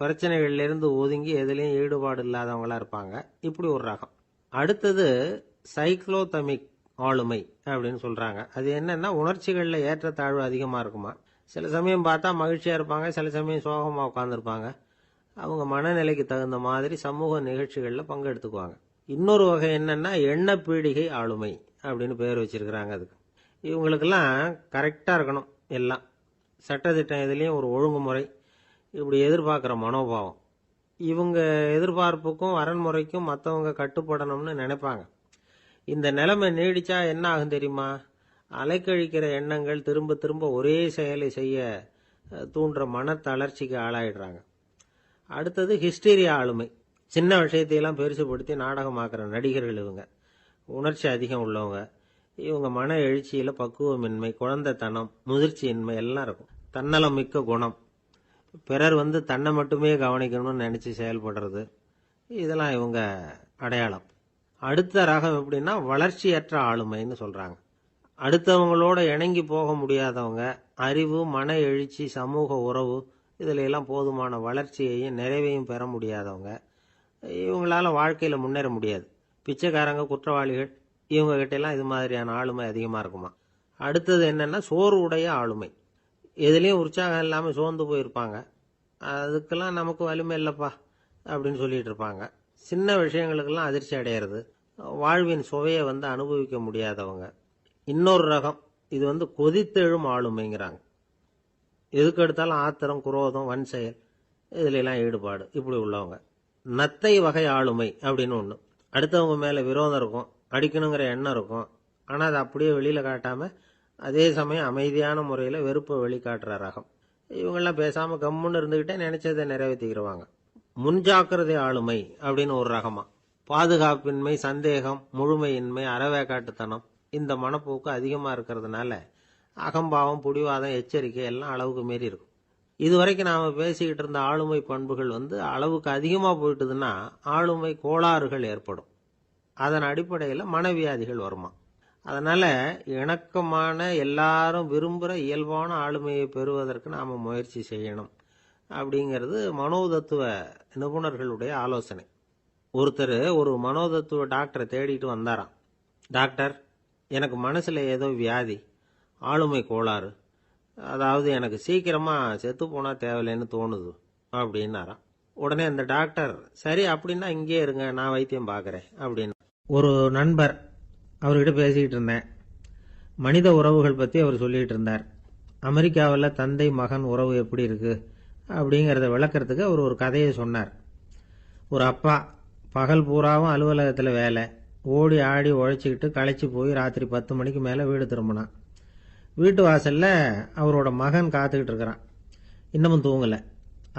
பிரச்சனைகள்லேருந்து ஒதுங்கி எதுலேயும் ஈடுபாடு இல்லாதவங்களா இருப்பாங்க. இப்படி ஒரு ரகம். அடுத்தது சைக்ளோதமிக் ஆளுமை அப்படின்னு சொல்கிறாங்க. அது என்னன்னா, உணர்ச்சிகளில் ஏற்றத்தாழ்வு அதிகமாக இருக்குமா. சில சமயம் பார்த்தா மகிழ்ச்சியாக இருப்பாங்க, சில சமயம் சோகமாக உட்காந்துருப்பாங்க. அவங்க மனநிலைக்கு தகுந்த மாதிரி சமூக நிகழ்ச்சிகளில் பங்கெடுத்துக்குவாங்க. இன்னொரு வகை என்னன்னா, எண்ண பீடிகை ஆளுமை அப்படின்னு பேர் வச்சிருக்கிறாங்க. அதுக்கு இவங்களுக்கெல்லாம் கரெக்டாக இருக்கணும். எல்லாம் சட்டத்திட்டம், இதுலேயும் ஒரு ஒழுங்குமுறை, இப்படி எதிர்பார்க்குற மனோபாவம். இவங்க எதிர்பார்ப்புக்கும் அரண்முறைக்கும் மற்றவங்க கட்டுப்படணும்னு நினைப்பாங்க. இந்த நிலைமை நீடிச்சா என்ன ஆகும் தெரியுமா? அலைக்கழிக்கிற எண்ணங்கள் திரும்ப திரும்ப ஒரே செயலை செய்ய தூண்டுற மன தளர்ச்சிக்கு ஆளாயிடுறாங்க. அடுத்தது ஹிஸ்டீரியா ஆளுமை. சின்ன விஷயத்தையெல்லாம் பெருசுபடுத்தி நாடகமாக்குற நடிகர்கள் இவங்க. உணர்ச்சி அதிகம் உள்ளவங்க. இவங்க மன எழுச்சியில பக்குவமின்மை, குழந்தைத்தனம், முதிர்ச்சியின்மை எல்லாம் இருக்கும். தன்னலம் மிக்க குணம். பிறர் தன்னை மட்டுமே கவனிக்கணும்னு நினைச்சு செயல்படுறது, இதெல்லாம் இவங்க அடையாளம். அடுத்த ரகம் எப்படின்னா வளர்ச்சியற்ற ஆளுமைன்னு சொல்றாங்க. அடுத்தவங்களோட இணங்கி போக முடியாதவங்க, அறிவு, மன எழுச்சி, சமூக உறவு இதுல எல்லாம் போதுமான வளர்ச்சியையும் நிறைவையும் பெற முடியாதவங்க. இவங்களால வாழ்க்கையில முன்னேற முடியாது. பிச்சைக்காரங்க, குற்றவாளிகள் இவங்க கிட்ட எல்லாம் இது மாதிரியான ஆளுமை அதிகமா இருக்குமா. அடுத்தது என்னன்னா சோர்வுடைய ஆளுமை. எதுலயும் உற்சாகம் இல்லாம சோர்ந்து போயிருப்பாங்க. அதுக்கெல்லாம் நமக்கு வலிமை இல்லப்பா அப்படின்னு சொல்லிட்டு இருப்பாங்க. சின்ன விஷயங்களுக்கெல்லாம் அதிர்ச்சி அடையிறது, வாழ்வின் சுவையை அனுபவிக்க முடியாதவங்க. இன்னொரு ரகம் இது கொதித்தெழும் ஆளுமைங்கிறாங்க. எதுக்கு எடுத்தாலும் ஆத்திரம், குரோதம், வன் செயல் இதுல எல்லாம் ஈடுபாடு இப்படி உள்ளவங்க. நத்தை வகை ஆளுமை அப்படின்னு ஒண்ணு. அடுத்தவங்க மேல விரோதம் இருக்கும், அடிக்கணுங்கிற எண்ணம் இருக்கும். ஆனா அதை அப்படியே வெளியில காட்டாம அதே சமயம் அமைதியான முறையில வெறுப்பை வெளிக்காட்டுற ரகம். இவங்கெல்லாம் பேசாம கம்முன்னு இருந்துகிட்டே நினைச்சதை நிறைவேற்றிக்கிறவாங்க. முன்ஜாக்கிரதை ஆளுமை அப்படின்னு ஒரு ரகமா. பாதுகாப்பின்மை, சந்தேகம், முழுமையின்மை, அறவேக்காட்டுத்தனம் இந்த மனப்போக்கு அதிகமா இருக்கிறதுனால அகம்பாவம், புடிவாதம், எச்சரிக்கை எல்லாம் அளவுக்கு மீறி இருக்கும். இதுவரைக்கும் நாம பேசிக்கிட்டு இருந்த ஆளுமை பண்புகள் அளவுக்கு அதிகமா போயிட்டுதுன்னா ஆளுமை கோளாறுகள் ஏற்படும். அதன் அடிப்படையில் மனவியாதிகள் வருமா. அதனால இணக்கமான, எல்லாரும் விரும்புகிற இயல்பான ஆளுமையை பெறுவதற்கு நாம முயற்சி செய்யணும் அப்படிங்கிறது மனோதத்துவ நிபுணர்களுடைய ஆலோசனை. ஒருத்தர் ஒரு மனோதத்துவ டாக்டரை தேடிட்டு வந்தாராம். டாக்டர், எனக்கு மனசுல ஏதோ வியாதி, ஆளுமை கோளாறு, அதாவது எனக்கு சீக்கிரமா செத்து போனா தேவையில்லைன்னு தோணுது அப்படின்னாராம். உடனே அந்த டாக்டர், சரி அப்படின்னா இங்கே இருங்க, நான் வைத்தியம் பார்க்கறேன் அப்படின்னு. ஒரு நண்பர், அவர்கிட்ட பேசிக்கிட்டு இருந்தேன். மனித உறவுகள் பத்தி அவர் சொல்லிட்டு இருந்தார். அமெரிக்காவில் தந்தை மகன் உறவு எப்படி இருக்கு அப்படிங்கிறத விளக்கறதுக்கு அவர் ஒரு கதையை சொன்னார். ஒரு அப்பா பகல் பூராவும் அலுவலகத்தில் வேலை, ஓடி ஆடி உழைச்சிக்கிட்டு களைச்சி போய் ராத்திரி 10 மணிக்கு மேலே வீடு திரும்பினான். வீட்டு வாசல்ல அவரோட மகன் காத்துக்கிட்டு இருக்கிறான். இன்னமும் தூங்கலை.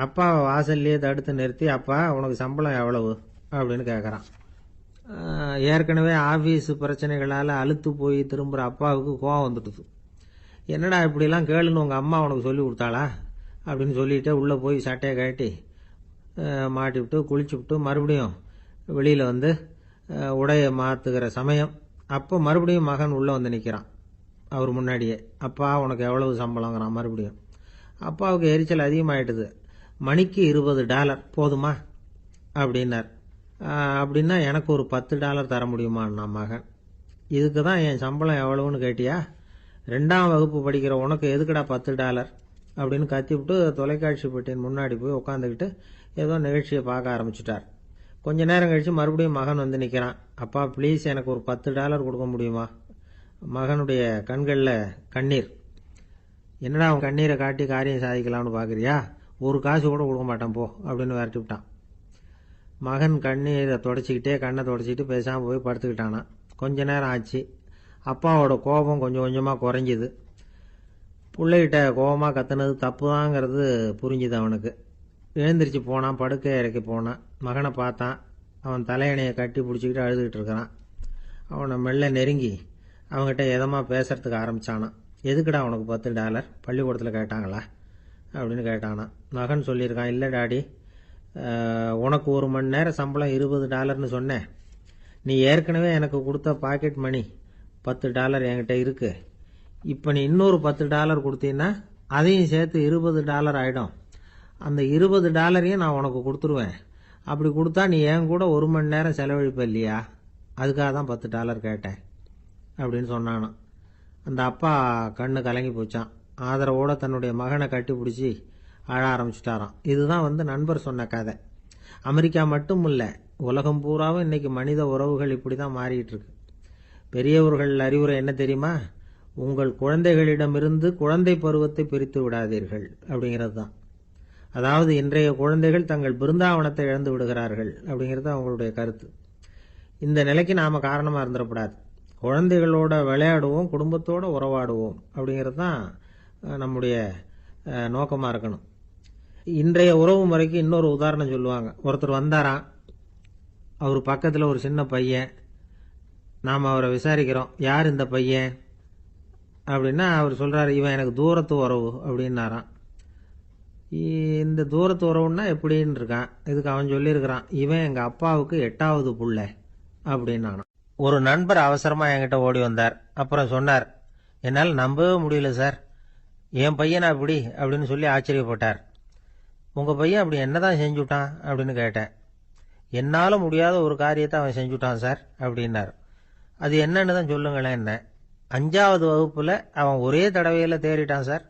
அப்பா வாசல்லையே தடுத்து நிறுத்தி, அப்பா உனக்கு சம்பளம் எவ்வளவு அப்படின்னு கேட்குறான். ஏற்கனவே ஆஃபீஸ் பிரச்சனைகளால் அலுத்து போய் திரும்புகிற அப்பாவுக்கு கோவம் வந்துடுது. என்னடா இப்படிலாம் கேளுன்னு உங்கள் அம்மா உனக்கு சொல்லி கொடுத்தாளா அப்படின்னு சொல்லிட்டு உள்ளே போய் சட்டையை கட்டி மாட்டிவிட்டு குளிச்சுவிட்டு மறுபடியும் வெளியில் உடையை மாற்றுகிற சமயம் அப்போ மறுபடியும் மகன் உள்ளே நிற்கிறான் அவர் முன்னாடியே. அப்பா உனக்கு எவ்வளவு சம்பளங்கிறான் மறுபடியும். அப்பாவுக்கு எரிச்சல் அதிகமாயிட்டுது. மணிக்கு $20 போதுமா அப்படின்னார். அப்படின்னா எனக்கு ஒரு $10 தர முடியுமான்னா மகன். இதுக்கு தான் என் சம்பளம் எவ்வளவுன்னு கேட்டியா? 2ஆம் வகுப்பு படிக்கிற உனக்கு எதுக்குடா $10 அப்படின்னு கத்திவிட்டு தொலைக்காட்சி பெட்டியின் முன்னாடி போய் உட்காந்துக்கிட்டு ஏதோ நிகழ்ச்சியை பார்க்க ஆரம்பிச்சுட்டார். கொஞ்ச நேரம் கழிச்சு மறுபடியும் மகன் நிற்கிறான். அப்பா ப்ளீஸ் எனக்கு ஒரு $10 கொடுக்க முடியுமா? மகனுடைய கண்களில் கண்ணீர். என்னடா அவன் கண்ணீரை காட்டி காரியம் சாதிக்கலாம்னு பார்க்குறியா? ஒரு காசு கூட கொடுக்க மாட்டான் போ அப்படின்னு விரட்டி விட்டான். மகன் கண்ணீரை தொடச்சிக்கிட்டே கண்ணை தொடச்சிக்கிட்டு பேசாமல் போய் படுத்துக்கிட்டானா. கொஞ்ச நேரம் ஆச்சு. அப்பாவோட கோபம் கொஞ்சம் கொஞ்சமாக குறைஞ்சிது. பிள்ளைகிட்ட கோபமாக கத்துனது தப்பு தாங்கிறது புரிஞ்சுது அவனுக்கு. எழுந்திரிச்சு போனான், படுக்கை இறக்கி போனான். மகனை பார்த்தான். அவன் தலையணையை கட்டி பிடிச்சிக்கிட்டு அழுதுகிட்டு இருக்கிறான். அவனை மெல்ல நெருங்கி அவங்ககிட்ட எதமாக பேசுறதுக்கு ஆரம்பிச்சானான். எதுக்குடா உனக்கு $10 பள்ளிக்கூடத்தில் கேட்டாங்களா அப்படின்னு கேட்டானான். மகன் சொல்லியிருக்கான், இல்லை டாடி, உனக்கு 1 மணி நேரம் சம்பளம் $20ன்னு சொன்னேன். நீ ஏற்கனவே எனக்கு கொடுத்த பாக்கெட் மணி $10 என்கிட்ட இருக்கு. இப்போ நீ இன்னொரு $10 கொடுத்தீங்கன்னா அதையும் சேர்த்து $20 ஆகிடும். அந்த $20 நான் உனக்கு கொடுத்துருவேன். அப்படி கொடுத்தா நீ என் கூட 1 மணி நேரம் செலவழிப்ப இல்லையா? அதுக்காக தான் $10 கேட்டேன் அப்படின்னு சொன்னானான். அந்த அப்பா கண்ணு கலங்கி போச்சான். ஆதரவோட தன்னுடைய மகனை கட்டி பிடிச்சி அழ ஆரம்பிச்சுட்டாராம். இதுதான் நண்பர் சொன்ன கதை. அமெரிக்கா மட்டும் இல்லை, உலகம் பூராவும் இன்னைக்கு மனித உறவுகள் இப்படி தான் மாறிட்டு இருக்கு. பெரியவர்கள் அறிவுரை என்ன தெரியுமா? உங்கள் குழந்தைகளிடமிருந்து குழந்தை பருவத்தை பிரித்து விடாதீர்கள் அப்படிங்கிறது தான். அதாவது இன்றைய குழந்தைகள் தங்கள் பிருந்தாவனத்தை இழந்து விடுகிறார்கள் அப்படிங்கிறது அவங்களுடைய கருத்து. இந்த நிலைக்கு நாம காரணமா இருந்துடக்கூடாது. குழந்தைகளோட விளையாடுவோம், குடும்பத்தோட உறவாடுவோம் அப்படிங்கிறது தான் நம்முடைய நோக்கமாக இருக்கணும். இன்றைய உறவு முறைக்கு இன்னொரு உதாரணம் சொல்லுவாங்க. ஒருத்தர் வந்தாராம், அவர் பக்கத்தில் ஒரு சின்ன பையன். நாம் அவரை விசாரிக்கிறோம், யார் இந்த பையன் அப்படின்னா அவர் சொல்கிறார், இவன் எனக்கு தூரத்து உறவு அப்படின்னாராம். இந்த தூரத்து உறவுன்னா எப்படின்னு இருக்கான். இதுக்கு அவன் சொல்லியிருக்கிறான், இவன் எங்கள் அப்பாவுக்கு 8வது புள்ள அப்படின்னானான். ஒரு நண்பர் அவசரமாக என்கிட்ட ஓடி வந்தார். அப்புறம் சொன்னார், என்னால் நம்பவே முடியல சார், என் பையனா அப்படி அப்படின்னு சொல்லி ஆச்சரியப்பட்டார். உங்கள் பையன் அப்படி என்னதான் செஞ்சுட்டான் அப்படின்னு கேட்டேன். என்னால் முடியாத ஒரு காரியத்தை அவன் செஞ்சுட்டான் சார் அப்படின்னார். அது என்னன்னு தான் சொல்லுங்களேன். என்ன 5வது வகுப்பில் அவன் ஒரே தடவையில் தேறிட்டான் சார்,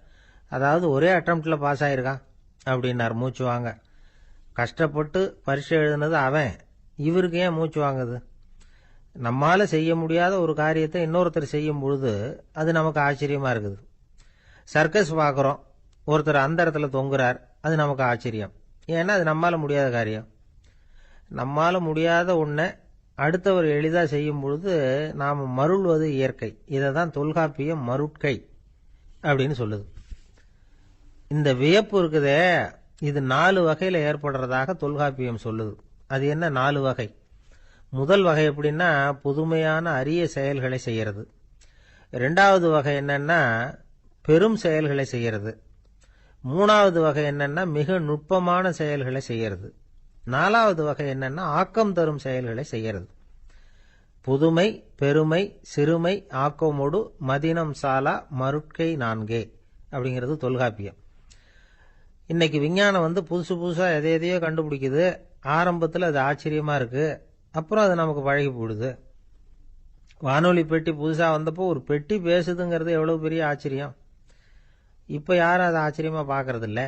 அதாவது ஒரே அட்டம்ப்டில் பாஸ் ஆகிருக்கான் அப்படின்னார் மூச்சு வாங்க. கஷ்டப்பட்டு பரீட்சை எழுதுனது அவன், இவருக்கு ஏன் மூச்சு வாங்குது? நம்மால் செய்ய முடியாத ஒரு காரியத்தை இன்னொருத்தர் செய்யும் பொழுது அது நமக்கு ஆச்சரியமாக இருக்குது. சர்க்கஸ் பார்க்குறோம், ஒருத்தர் அந்த இடத்துல தொங்குறார், அது நமக்கு ஆச்சரியம். ஏன்னா அது நம்மால் முடியாத காரியம். நம்மால் முடியாத ஒன்றை அடுத்தவர் எளிதாக செய்யும் பொழுது நாம் மருள்வது இயற்கை. இதை தான் தொல்காப்பியம் மருட்கை அப்படின்னு சொல்லுது. இந்த வியப்பு இருக்குதே, இது 4 வகையில் ஏற்படுறதாக தொல்காப்பியம் சொல்லுது. அது என்ன 4 வகை? முதல் வகை எப்படின்னா, புதுமையான அரிய செயல்களை செய்யறது. 2வது வகை என்னன்னா, பெரும் செயல்களை செய்யறது. 3வது வகை என்னன்னா, மிக நுட்பமான செயல்களை செய்யறது. 4வது வகை என்னன்னா, ஆக்கம் தரும் செயல்களை செய்யறது. புதுமை, பெருமை, சிறுமை, ஆக்கமோடு மதினம் சாலா மருட்கை 4 அப்படிங்கிறது தொல்காப்பியம். இன்னைக்கு விஞ்ஞானம் புதுசு புதுசாக எதையோ கண்டுபிடிக்குது. ஆரம்பத்தில் அது ஆச்சரியமா இருக்கு, அப்புறம் அது நமக்கு பழகி போடுது. வானொலி பெட்டி புதுசாக வந்தப்போ ஒரு பெட்டி பேசுதுங்கிறது எவ்வளவு பெரிய ஆச்சரியம். இப்போ யாரும் அதை ஆச்சரியமா பார்க்கறதில்ல.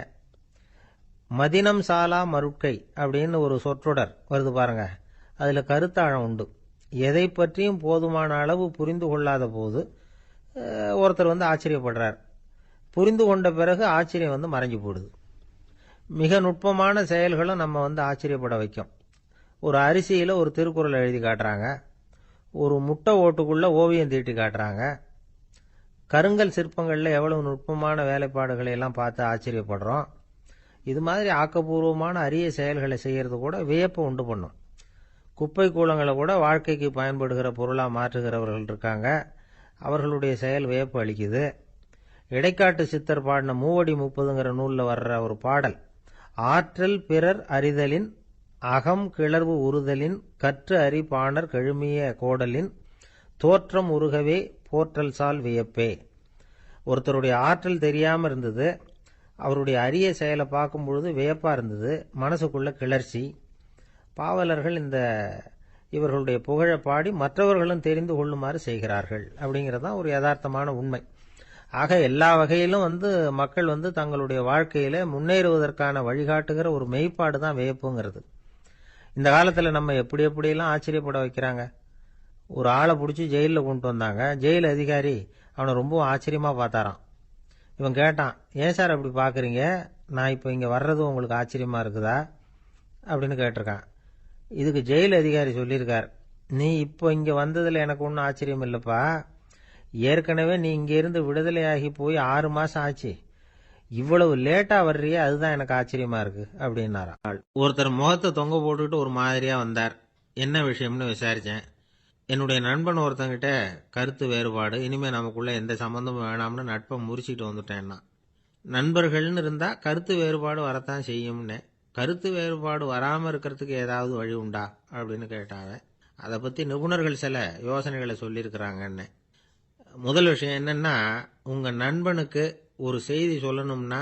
மதினம் சாலா மருட்கை அப்படின்னு ஒரு சொற்றொடர் வருது பாருங்க, அதில் கருத்தாழம் உண்டு. எதை பற்றியும் போதுமான அளவு புரிந்து கொள்ளாத போது ஒருத்தர் ஆச்சரியப்படுறார். புரிந்து கொண்ட பிறகு ஆச்சரியம் மறைஞ்சு போடுது. மிக நுட்பமான செயல்களும் நம்ம ஆச்சரியப்பட வைக்கும். ஒரு அரிசியில் ஒரு திருக்குறள் எழுதி காட்டுறாங்க, ஒரு முட்டை ஓட்டுக்குள்ள ஓவியம் தீட்டி காட்டுறாங்க. கருங்கல் சிற்பங்களில் எவ்வளவு நுட்பமான வேலைப்பாடுகளை எல்லாம் பார்த்து ஆச்சரியப்படுறோம். இது மாதிரி ஆக்கப்பூர்வமான அரிய செயல்களை செய்யறது கூட வியப்பை உண்டு பண்ணும். குப்பை கூலங்களை கூட வாழ்க்கைக்கு பயன்படுகிற பொருளாக மாற்றுகிறவர்கள் இருக்காங்க, அவர்களுடைய செயல் வியப்பு அளிக்குது. இடைக்காட்டு சித்தர் பாடின மூவடி 30ங்கிற நூலில் வர்ற ஒரு பாடல், ஆற்றல் பிறர் அறிதலின் அகம் கிளர்வு உறுதலின் கற்று அறி பாணர் கெழுமிய கோடலின் தோற்றம் உருகவே போற்றல் சால் வியப்பே. ஒருத்தருடைய ஆற்றல் தெரியாமல் இருந்தது, அவருடைய அரிய செயலை பார்க்கும் பொழுது வியப்பாக இருந்தது, மனசுக்குள்ள கிளர்ச்சி. பாவலர்கள் இவர்களுடைய புகழை பாடி மற்றவர்களும் தெரிந்து கொள்ளுமாறு செய்கிறார்கள் அப்படிங்கிறது தான் ஒரு யதார்த்தமான உண்மை. ஆக எல்லா வகையிலும் மக்கள் தங்களுடைய வாழ்க்கையில முன்னேறுவதற்கான வழிகாட்டுகிற ஒரு மெய்ப்பாடு தான் வியப்புங்கிறது. இந்த காலத்தில் நம்ம எப்படியெல்லாம் ஆச்சரியப்பட வைக்கிறாங்க. ஒரு ஆளை பிடிச்சி ஜெயிலில் கொண்டு வந்தாங்க. ஜெயில் அதிகாரி அவனை ரொம்ப ஆச்சரியமாக பார்த்தாராம். இவன் கேட்டான், ஏன் சார் அப்படி பார்க்குறீங்க, நான் இப்போ இங்கே வர்றது உங்களுக்கு ஆச்சரியமாக இருக்குதா அப்படின்னு கேட்டிருக்கான். இதுக்கு ஜெயில் அதிகாரி சொல்லியிருக்கார், நீ இப்போ இங்கே வந்ததில் எனக்கு ஒன்றும் ஆச்சரியம் இல்லைப்பா, ஏற்கனவே நீ இங்கேருந்து விடுதலையாகி போய் 6 மாதம் ஆச்சு, இவ்வளவு லேட்டா வர்றியே அதுதான் எனக்கு ஆச்சரியமா இருக்கு அப்படின்னாராம். ஒருத்தர் முகத்தை தொங்க போட்டுக்கிட்டு ஒரு மாதிரியா வந்தார். என்ன விஷயம்னு விசாரிச்சேன். என்னுடைய நண்பன் ஒருத்தங்கிட்ட கருத்து வேறுபாடு, இனிமே நமக்குள்ள எந்த சம்பந்தமும் வேணாம்னு நட்பை முறிச்சிட்டு வந்துட்டேன்னா. நண்பர்கள்னு இருந்தா கருத்து வேறுபாடு வரத்தான் செய்யும்னு. கருத்து வேறுபாடு வராம இருக்கிறதுக்கு ஏதாவது வழி உண்டா அப்படின்னு கேட்டாங்க. அதை பத்தி நிபுணர்கள் சில யோசனைகளை சொல்லியிருக்கிறாங்கன்னு. முதல் விஷயம் என்னன்னா, உங்க நண்பனுக்கு ஒரு செய்தி சொல்லணும்னா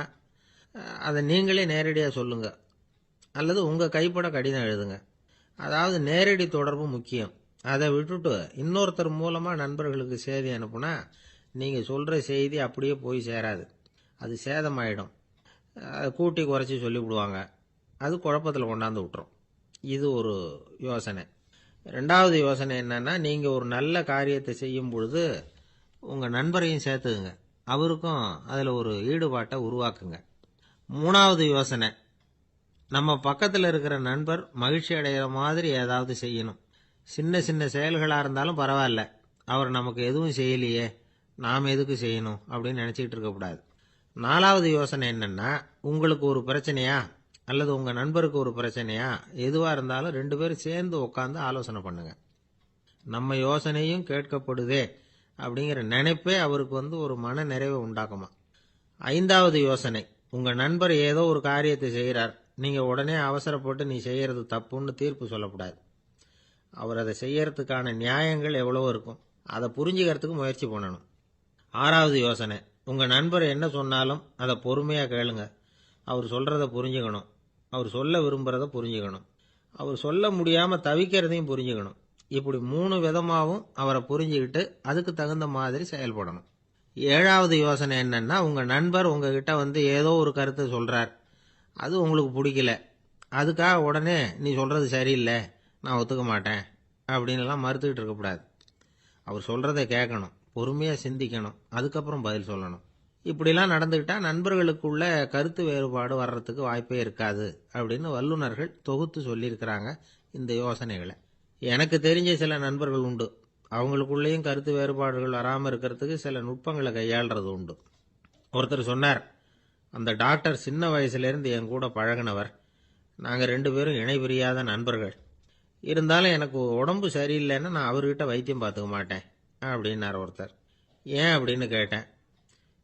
அதை நீங்களே நேரடியாக சொல்லுங்க, அல்லது உங்கள் கைப்பட கடிதம் எழுதுங்க. அதாவது நேரடி தொடர்பு முக்கியம். அதை விட்டுட்டு இன்னொருத்தர் மூலமாக நண்பர்களுக்கு செய்தி அனுப்புனா நீங்கள் சொல்கிற செய்தி அப்படியே போய் சேராது, அது சேதமாயிடும். கூட்டி குறைச்சி சொல்லிவிடுவாங்க, அது குழப்பத்தில் கொண்டாந்து விட்டுரும். இது ஒரு யோசனை. 2வது யோசனை என்னன்னா, நீங்கள் ஒரு நல்ல காரியத்தை செய்யும் பொழுது உங்கள் நண்பரையும் சேர்த்துக்குங்க, அவருக்கும் அதில் ஒரு ஈடுபாட்டை உருவாக்குங்க. 3வது யோசனை, நம்ம பக்கத்தில் இருக்கிற நண்பர் மகிழ்ச்சி அடைகிற மாதிரி ஏதாவது செய்யணும். சின்ன சின்ன செயல்களாக இருந்தாலும் பரவாயில்ல, அவர் நமக்கு எதுவும் செய்யலையே நாம் எதுக்கு செய்யணும் அப்படின்னு நினச்சிக்கிட்டு இருக்கக்கூடாது. 4வது யோசனை என்னன்னா, உங்களுக்கு ஒரு பிரச்சனையா அல்லது உங்க நண்பருக்கு ஒரு பிரச்சனையா எதுவா இருந்தாலும் 2 பேரும் சேர்ந்து உட்காந்து ஆலோசனை பண்ணுங்க. நம்ம யோசனையும் கேட்கப்படுதே அப்படிங்கிற நினைப்பே அவருக்கு ஒரு மன நிறைவை உண்டாக்குமா. 5வது யோசனை, உங்க நண்பர் ஏதோ ஒரு காரியத்தை செய்கிறார், நீங்க உடனே அவசரப்பட்டு நீ செய்யறது தப்புன்னு தீர்ப்பு சொல்லக்கூடாது. அவர் அதை செய்யறதுக்கான நியாயங்கள் எவ்வளவோ இருக்கும், அதை புரிஞ்சுக்கிறதுக்கு முயற்சி பண்ணணும். 6வது யோசனை, உங்க நண்பர் என்ன சொன்னாலும் அதை பொறுமையா கேளுங்க. அவர் சொல்றத புரிஞ்சுக்கணும், அவர் சொல்ல விரும்புறத புரிஞ்சுக்கணும், அவர் சொல்ல முடியாம தவிக்கிறதையும் புரிஞ்சுக்கணும். இப்படி 3 விதமாவும் அவரை புரிஞ்சுக்கிட்டு அதுக்கு தகுந்த மாதிரி செயல்படணும். 7வது யோசனை என்னன்னா, உங்க நண்பர் உங்ககிட்ட ஏதோ ஒரு கருத்தை சொல்றார், அது உங்களுக்கு பிடிக்கல, அதுக்காக உடனே நீ சொல்றது சரியில்லை, நான் ஒத்துக்க மாட்டேன் அப்படின்லாம் மறுத்துக்கிட்டு இருக்கக்கூடாது. அவர் சொல்றதை கேட்கணும், பொறுமையா சிந்திக்கணும், அதுக்கப்புறம் பதில் சொல்லணும். இப்படிலாம் நடந்துக்கிட்டா நண்பர்களுக்குள்ள கருத்து வேறுபாடு வர்றதுக்கு வாய்ப்பே இருக்காது அப்படின்னு வல்லுநர்கள் தொகுத்து சொல்லியிருக்கிறாங்க இந்த யோசனைகளை. எனக்கு தெரிஞ்ச சில நண்பர்கள் உண்டு, அவங்களுக்குள்ளேயும் கருத்து வேறுபாடுகள் வராமல் இருக்கிறதுக்கு சில நுட்பங்களை கையாளுறது உண்டு. ஒருத்தர் சொன்னார், அந்த டாக்டர் சின்ன வயசுலேருந்து என் கூட பழகினவர், நாங்கள் 2 பேரும் இணை பிரியாத நண்பர்கள், இருந்தாலும் எனக்கு உடம்பு சரியில்லைன்னா நான் அவர்கிட்ட வைத்தியம் பார்த்துக்க மாட்டேன் அப்படின்னார் ஒருத்தர். ஏன் அப்படின்னு கேட்டேன்.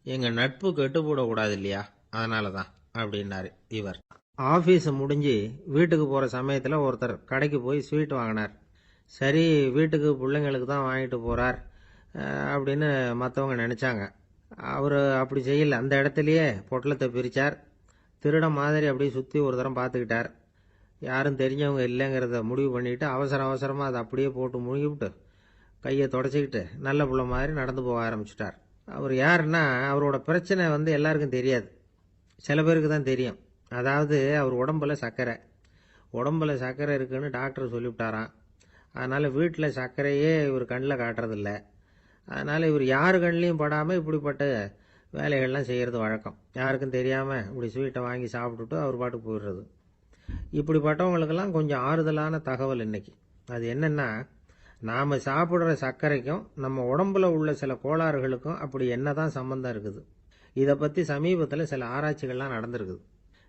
எங்கள் நட்பு கெட்டுப்போடக்கூடாது இல்லையா, அதனால தான் அப்படின்னாரு இவர். ஆஃபீஸ் முடிஞ்சு வீட்டுக்கு போகிற சமயத்தில் ஒருத்தர் கடைக்கு போய் ஸ்வீட் வாங்கினார். சரி, வீட்டுக்கு பிள்ளைங்களுக்கு தான் வாங்கிட்டு போகிறார் அப்படின்னு மற்றவங்க நினச்சாங்க. அவர் அப்படி செய்யல. அந்த இடத்துலையே பொட்டலத்தை பிரித்தார், திருட மாதிரி அப்படியே சுற்றி ஒரு தரம் பார்த்துக்கிட்டார். யாரும் தெரிஞ்சவங்க இல்லைங்கிறத முடிவு பண்ணிவிட்டு அவசரமாக அதை அப்படியே போட்டு முழுகிவிட்டு கையை தொடச்சிக்கிட்டு நல்ல புள்ள மாதிரி நடந்து போக ஆரம்பிச்சிட்டார். அவர் யாருன்னா, அவரோட பிரச்சனை எல்லாருக்கும் தெரியாது, சில பேருக்கு தான் தெரியும். அதாவது அவர் உடம்புல சர்க்கரை இருக்குன்னு டாக்டர் சொல்லிவிட்டாராம். அதனால் வீட்டில் சர்க்கரையே இவர் கண்ணில் காட்டுறதில்ல. அதனால் இவர் யார் கண்ணிலையும் படாமல் இப்படிப்பட்ட வேலைகள்லாம் செய்கிறது வழக்கம். யாருக்கும் தெரியாமல் இப்படி ஸ்வீட்டை வாங்கி சாப்பிட்டுட்டு அவர் பாட்டுக்கு போயிடுறது. இப்படிப்பட்டவங்களுக்கெல்லாம் கொஞ்சம் ஆறுதலான தகவல் இன்னைக்கு. அது என்னென்னா, நாம் சாப்பிட்ற சர்க்கரைக்கும் நம்ம உடம்புல உள்ள சில கோளாறுகளுக்கும் அப்படி என்ன தான் சம்மந்தம் இருக்குது. இதை பற்றி சமீபத்தில் சில ஆராய்ச்சிகள்லாம் நடந்திருக்குது.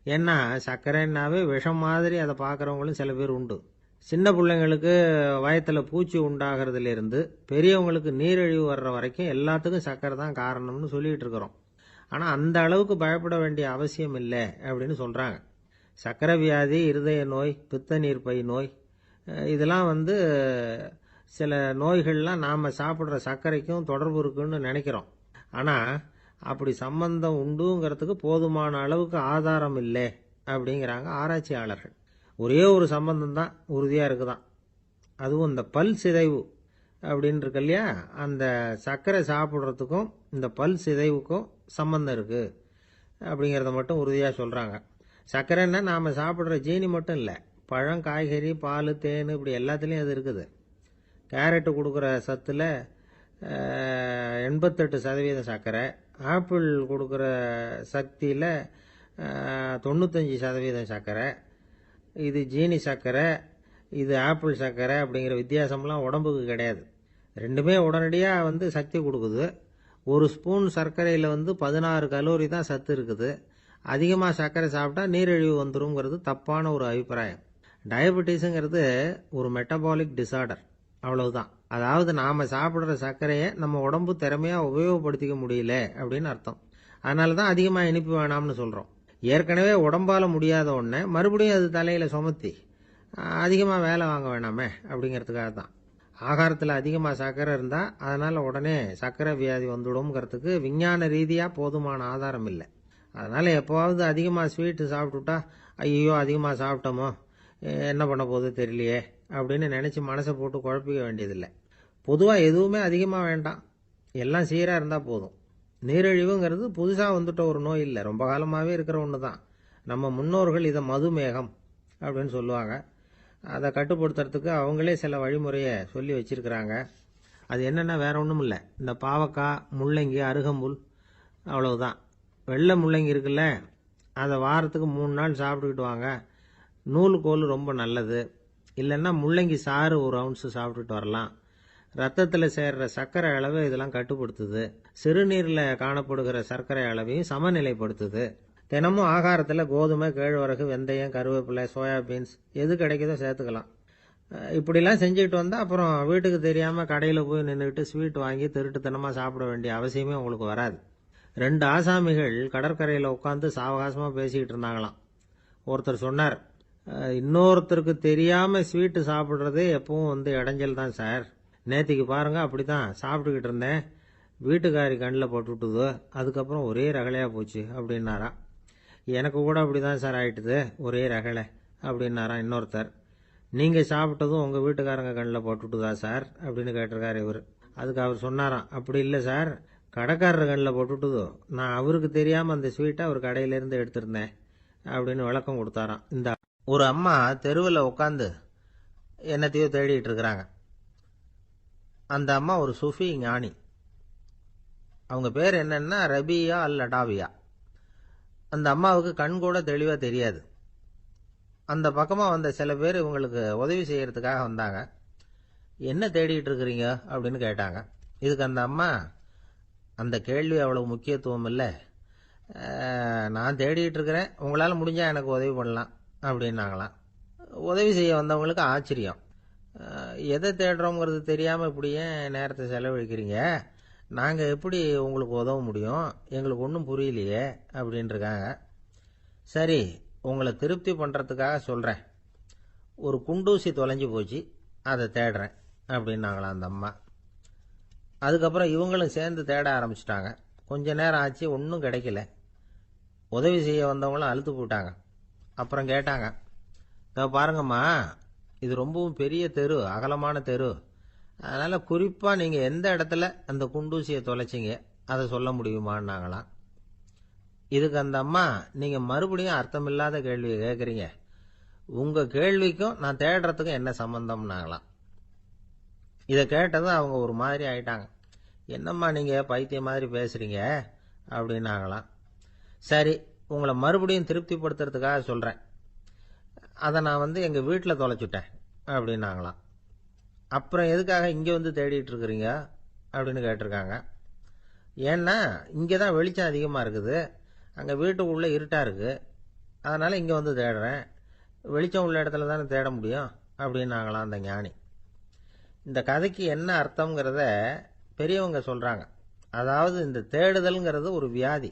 ஏன்னா சர்க்கரைன்னாவே விஷம் மாதிரி அதை பார்க்குறவங்களும் சில பேர் உண்டு. சின்ன பிள்ளைங்களுக்கு வயத்தில் பூச்சி உண்டாகிறதுலேருந்து பெரியவங்களுக்கு நீரிழிவு வர்ற வரைக்கும் எல்லாத்துக்கும் சர்க்கரை தான் காரணம்னு சொல்லிகிட்டு இருக்கிறோம். ஆனால் அந்த அளவுக்கு பயப்பட வேண்டிய அவசியம் இல்லை அப்படின்னு சொல்கிறாங்க. சர்க்கரை வியாதி, இருதய நோய், பித்த நீர்ப்பை நோய், இதெல்லாம் சில நோய்கள்லாம் நாம் சாப்பிட்ற சர்க்கரைக்கும் தொடர்பு இருக்குன்னு நினைக்கிறோம். ஆனால் அப்படி சம்பந்தம் உண்டுங்கிறதுக்கு போதுமான அளவுக்கு ஆதாரம் இல்லை அப்படிங்கிறாங்க ஆராய்ச்சியாளர்கள். ஒரே ஒரு சம்பந்தம் தான் உறுதியாக இருக்குதான், அதுவும் இந்த பல் சிதைவு அப்படின்னு இருக்கு இல்லையா, அந்த சர்க்கரை சாப்பிட்றதுக்கும் இந்த பல் சிதைவுக்கும் சம்பந்தம் இருக்குது அப்படிங்கிறத மட்டும் உறுதியாக சொல்கிறாங்க. சர்க்கரைன்னா நாம் சாப்பிட்ற ஜீனி மட்டும் இல்லை, பழம், காய்கறி, பால், தேன், இப்படி எல்லாத்துலேயும் அது இருக்குது. கேரட்டு கொடுக்குற சத்தில் 88% சர்க்கரை, ஆப்பிள் கொடுக்குற சக்தியில் 95% சர்க்கரை. இது ஜீனி சர்க்கரை, இது ஆப்பிள் சர்க்கரை அப்படிங்கிற வித்தியாசம்லாம் உடம்புக்கு கிடையாது. ரெண்டுமே உடனடியாக சக்தி கொடுக்குது. ஒரு ஸ்பூன் சர்க்கரையில் 16 கலோரி தான் சத்து இருக்குது. அதிகமாக சர்க்கரை சாப்பிட்டா நீரிழிவு வந்துருங்கிறது தப்பான ஒரு அபிப்பிராயம். டயபெட்டிஸுங்கிறது ஒரு மெட்டபாலிக் டிசார்டர், அவ்வளவுதான். அதாவது நாம் சாப்பிட்ற சர்க்கரையை நம்ம உடம்பு திறமையாக உபயோகப்படுத்திக்க முடியல அப்படின்னு அர்த்தம். அதனால தான் அதிகமாக இனிப்பு வேணாம்னு சொல்கிறோம். ஏற்கனவே உடம்பால் முடியாத ஒன்றை மறுபடியும் அது தலையில் சுமத்தி அதிகமாக வேலை வாங்க வேணாமே அப்படிங்கிறதுக்காக தான். ஆகாரத்தில் அதிகமாக சர்க்கரை இருந்தால் அதனால் உடனே சர்க்கரை வியாதி வந்துடும்ங்கிறதுக்கு விஞ்ஞான ரீதியாக போதுமான ஆதாரம் இல்லை. அதனால் எப்போவாவது அதிகமாக ஸ்வீட்டு சாப்பிட்டுட்டா ஐயோ அதிகமாக சாப்பிட்டோமோ, என்ன பண்ண போகுது தெரியலையே அப்படின்னு நினச்சி மனசை போட்டு குழப்பிக்க வேண்டியதில்லை. பொதுவாக எதுவுமே அதிகமாக வேண்டாம், எல்லாம் சீராக இருந்தால் போதும். நீரிழிவுங்கிறது புதுசாக வந்துட்ட ஒரு நோய் இல்லை, ரொம்ப காலமாகவே இருக்கிற ஒன்று தான். நம்ம முன்னோர்கள் இதை மதுமேகம் அப்படின்னு சொல்லுவாங்க. அதை கட்டுப்படுத்துறதுக்கு அவங்களே சில வழிமுறையை சொல்லி வச்சிருக்கிறாங்க. அது என்னென்னா வேற ஒன்றும் இல்லை, இந்த பாவக்காய், முள்ளங்கி, அருகம்புல், அவ்வளவுதான். வெள்ளை முள்ளங்கி இருக்குல்ல, அதை வாரத்துக்கு 3 நாள் சாப்பிட்டுக்கிட்டு வாங்க. நூலுக்கோல் ரொம்ப நல்லது. இல்லைன்னா முள்ளங்கி சாறு 1 ounce சாப்பிட்டுட்டு வரலாம். ரத்தத்தில் சேர்ற சர்க்கரை அளவு இதெல்லாம் கட்டுப்படுத்துது. சிறுநீரில் காணப்படுகிற சர்க்கரை அளவையும் சமநிலைப்படுத்துது. தினமும் ஆகாரத்தில் கோதுமை, கேழ்வரகு, வெந்தயம், கருவேப்பிலை, சோயாபீன்ஸ் எது கிடைக்குதோ சேர்த்துக்கலாம். இப்படிலாம் செஞ்சுக்கிட்டு வந்தால் அப்புறம் வீட்டுக்கு தெரியாமல் கடையில் போய் நின்றுக்கிட்டு ஸ்வீட் வாங்கி திருட்டுத்தனமாக சாப்பிட வேண்டிய அவசியமே உங்களுக்கு வராது. 2 ஆசாமிகள் கடற்கரையில் உட்காந்து சாவகாசமாக பேசிக்கிட்டு இருந்தாங்களாம். ஒருத்தர் சொன்னார், இன்னொருத்தருக்கு தெரியாமல் ஸ்வீட்டு சாப்பிட்றதே எப்பவும் இடைஞ்சல் தான் சார். நேற்றுக்கு பாருங்க, அப்படி தான் சாப்பிட்டுக்கிட்டு இருந்தேன், வீட்டுக்காரி கண்ணில் போட்டுவிட்டுதோ, அதுக்கப்புறம் ஒரே ரகலையாக போச்சு அப்படின்னாராம். எனக்கு கூட அப்படி தான் சார் ஆயிட்டுது, ஒரே ரகலை அப்படின்னாராம் இன்னொருத்தர். நீங்கள் சாப்பிட்டதும் உங்கள் வீட்டுக்காரங்க கண்ணில் போட்டுவிட்டுதா சார் அப்படின்னு கேட்டிருக்காரு இவர். அதுக்கு அவர் சொன்னாராம், அப்படி இல்லை சார், கடைக்காரர் கண்ணில் போட்டுவிட்டுதோ, நான் அவருக்கு தெரியாமல் அந்த ஸ்வீட்டை அவர் கடையிலேருந்து எடுத்திருந்தேன் அப்படின்னு விளக்கம் கொடுத்தாராம். இந்த ஒரு அம்மா தெருவில் உட்காந்து என்னத்தையோ தேடிட்டு இருக்கிறாங்க. அந்த அம்மா ஒரு சூஃபி ஞானி. அவங்க பேர் என்னன்னா ரபியா அல் அடாவியா. அந்த அம்மாவுக்கு கண் கூட தெளிவாக தெரியாது. அந்த பக்கமாக வந்த சில பேர் இவங்களுக்கு உதவி செய்யறதுக்காக வந்தாங்க. என்ன தேடிட்டு இருக்கிறீங்க அப்படின்னு கேட்டாங்க. இதுக்கு அந்த அம்மா, அந்த கேள்வி அவ்வளவு முக்கியத்துவம் இல்லை, நான் தேடிட்டு இருக்கிறேன், உங்களால் முடிஞ்சால் எனக்கு உதவி பண்ணலாம் அப்படின்னாங்களாம். உதவி செய்ய வந்தவங்களுக்கு ஆச்சரியம். எதை தேடுறோங்கிறது தெரியாமல் இப்படி ஏன் நேரத்தை செலவழிக்கிறீங்க, நாங்கள் எப்படி உங்களுக்கு உதவ முடியும், எங்களுக்கு ஒன்றும் புரியலையே அப்படின்ட்டுருக்காங்க. சரி, உங்களை திருப்தி பண்ணுறதுக்காக சொல்கிறேன், ஒரு குண்டூசி தொலைஞ்சு போச்சு, அதை தேடுறேன் அப்படின்னாங்களாம் அந்த அம்மா. அதுக்கப்புறம் இவங்களும் சேர்ந்து தேட ஆரம்பிச்சிட்டாங்க. கொஞ்ச நேரம் ஆச்சு, ஒன்றும் கிடைக்கல. உதவி செய்ய வந்தவங்களும் அழுத்து போட்டாங்க. அப்புறம் கேட்டாங்க, பாருங்கம்மா, இது ரொம்பவும் பெரிய தெரு, அகலமான தெரு, அதனால் குறிப்பாக நீங்கள் எந்த இடத்துல அந்த குண்டூசியை தொலைச்சிங்க அதை சொல்ல முடியுமான்னாங்களாம். இதுக்கு அந்த அம்மா, நீங்கள் மறுபடியும் அர்த்தமில்லாத கேள்வியை கேட்குறீங்க, உங்கள் கேள்விக்கும் நான் தேடுறதுக்கும் என்ன சம்பந்தம்னாங்களாம். இதை கேட்டதும் அவங்க ஒரு மாதிரி ஆயிட்டாங்க. என்னம்மா நீங்கள் பைத்தியம் மாதிரி பேசுகிறீங்க அப்படின்னாங்களாம். சரி, உங்களை மறுபடியும் திருப்திப்படுத்துறதுக்காக சொல்கிறேன், அதை நான் எங்கள் வீட்டில் தொலைச்சுட்டேன் அப்படின்னாங்களாம். அப்புறம் எதுக்காக இங்கே தேடிட்டு இருக்கிறீங்க அப்படின்னு கேட்டிருக்காங்க. ஏன்னா இங்கே தான் வெளிச்சம் அதிகமாக இருக்குது, அங்கே வீட்டுக்குள்ளே இருட்டாக இருக்குது, அதனால் இங்கே தேடுறேன், வெளிச்சம் உள்ள இடத்துல தானே தேட முடியும் அப்படின்னாங்களாம் அந்த ஞானி. இந்த கதைக்கு என்ன அர்த்தங்கிறத பெரியவங்க சொல்கிறாங்க. அதாவது இந்த தேடுதல்ங்கிறது ஒரு வியாதி.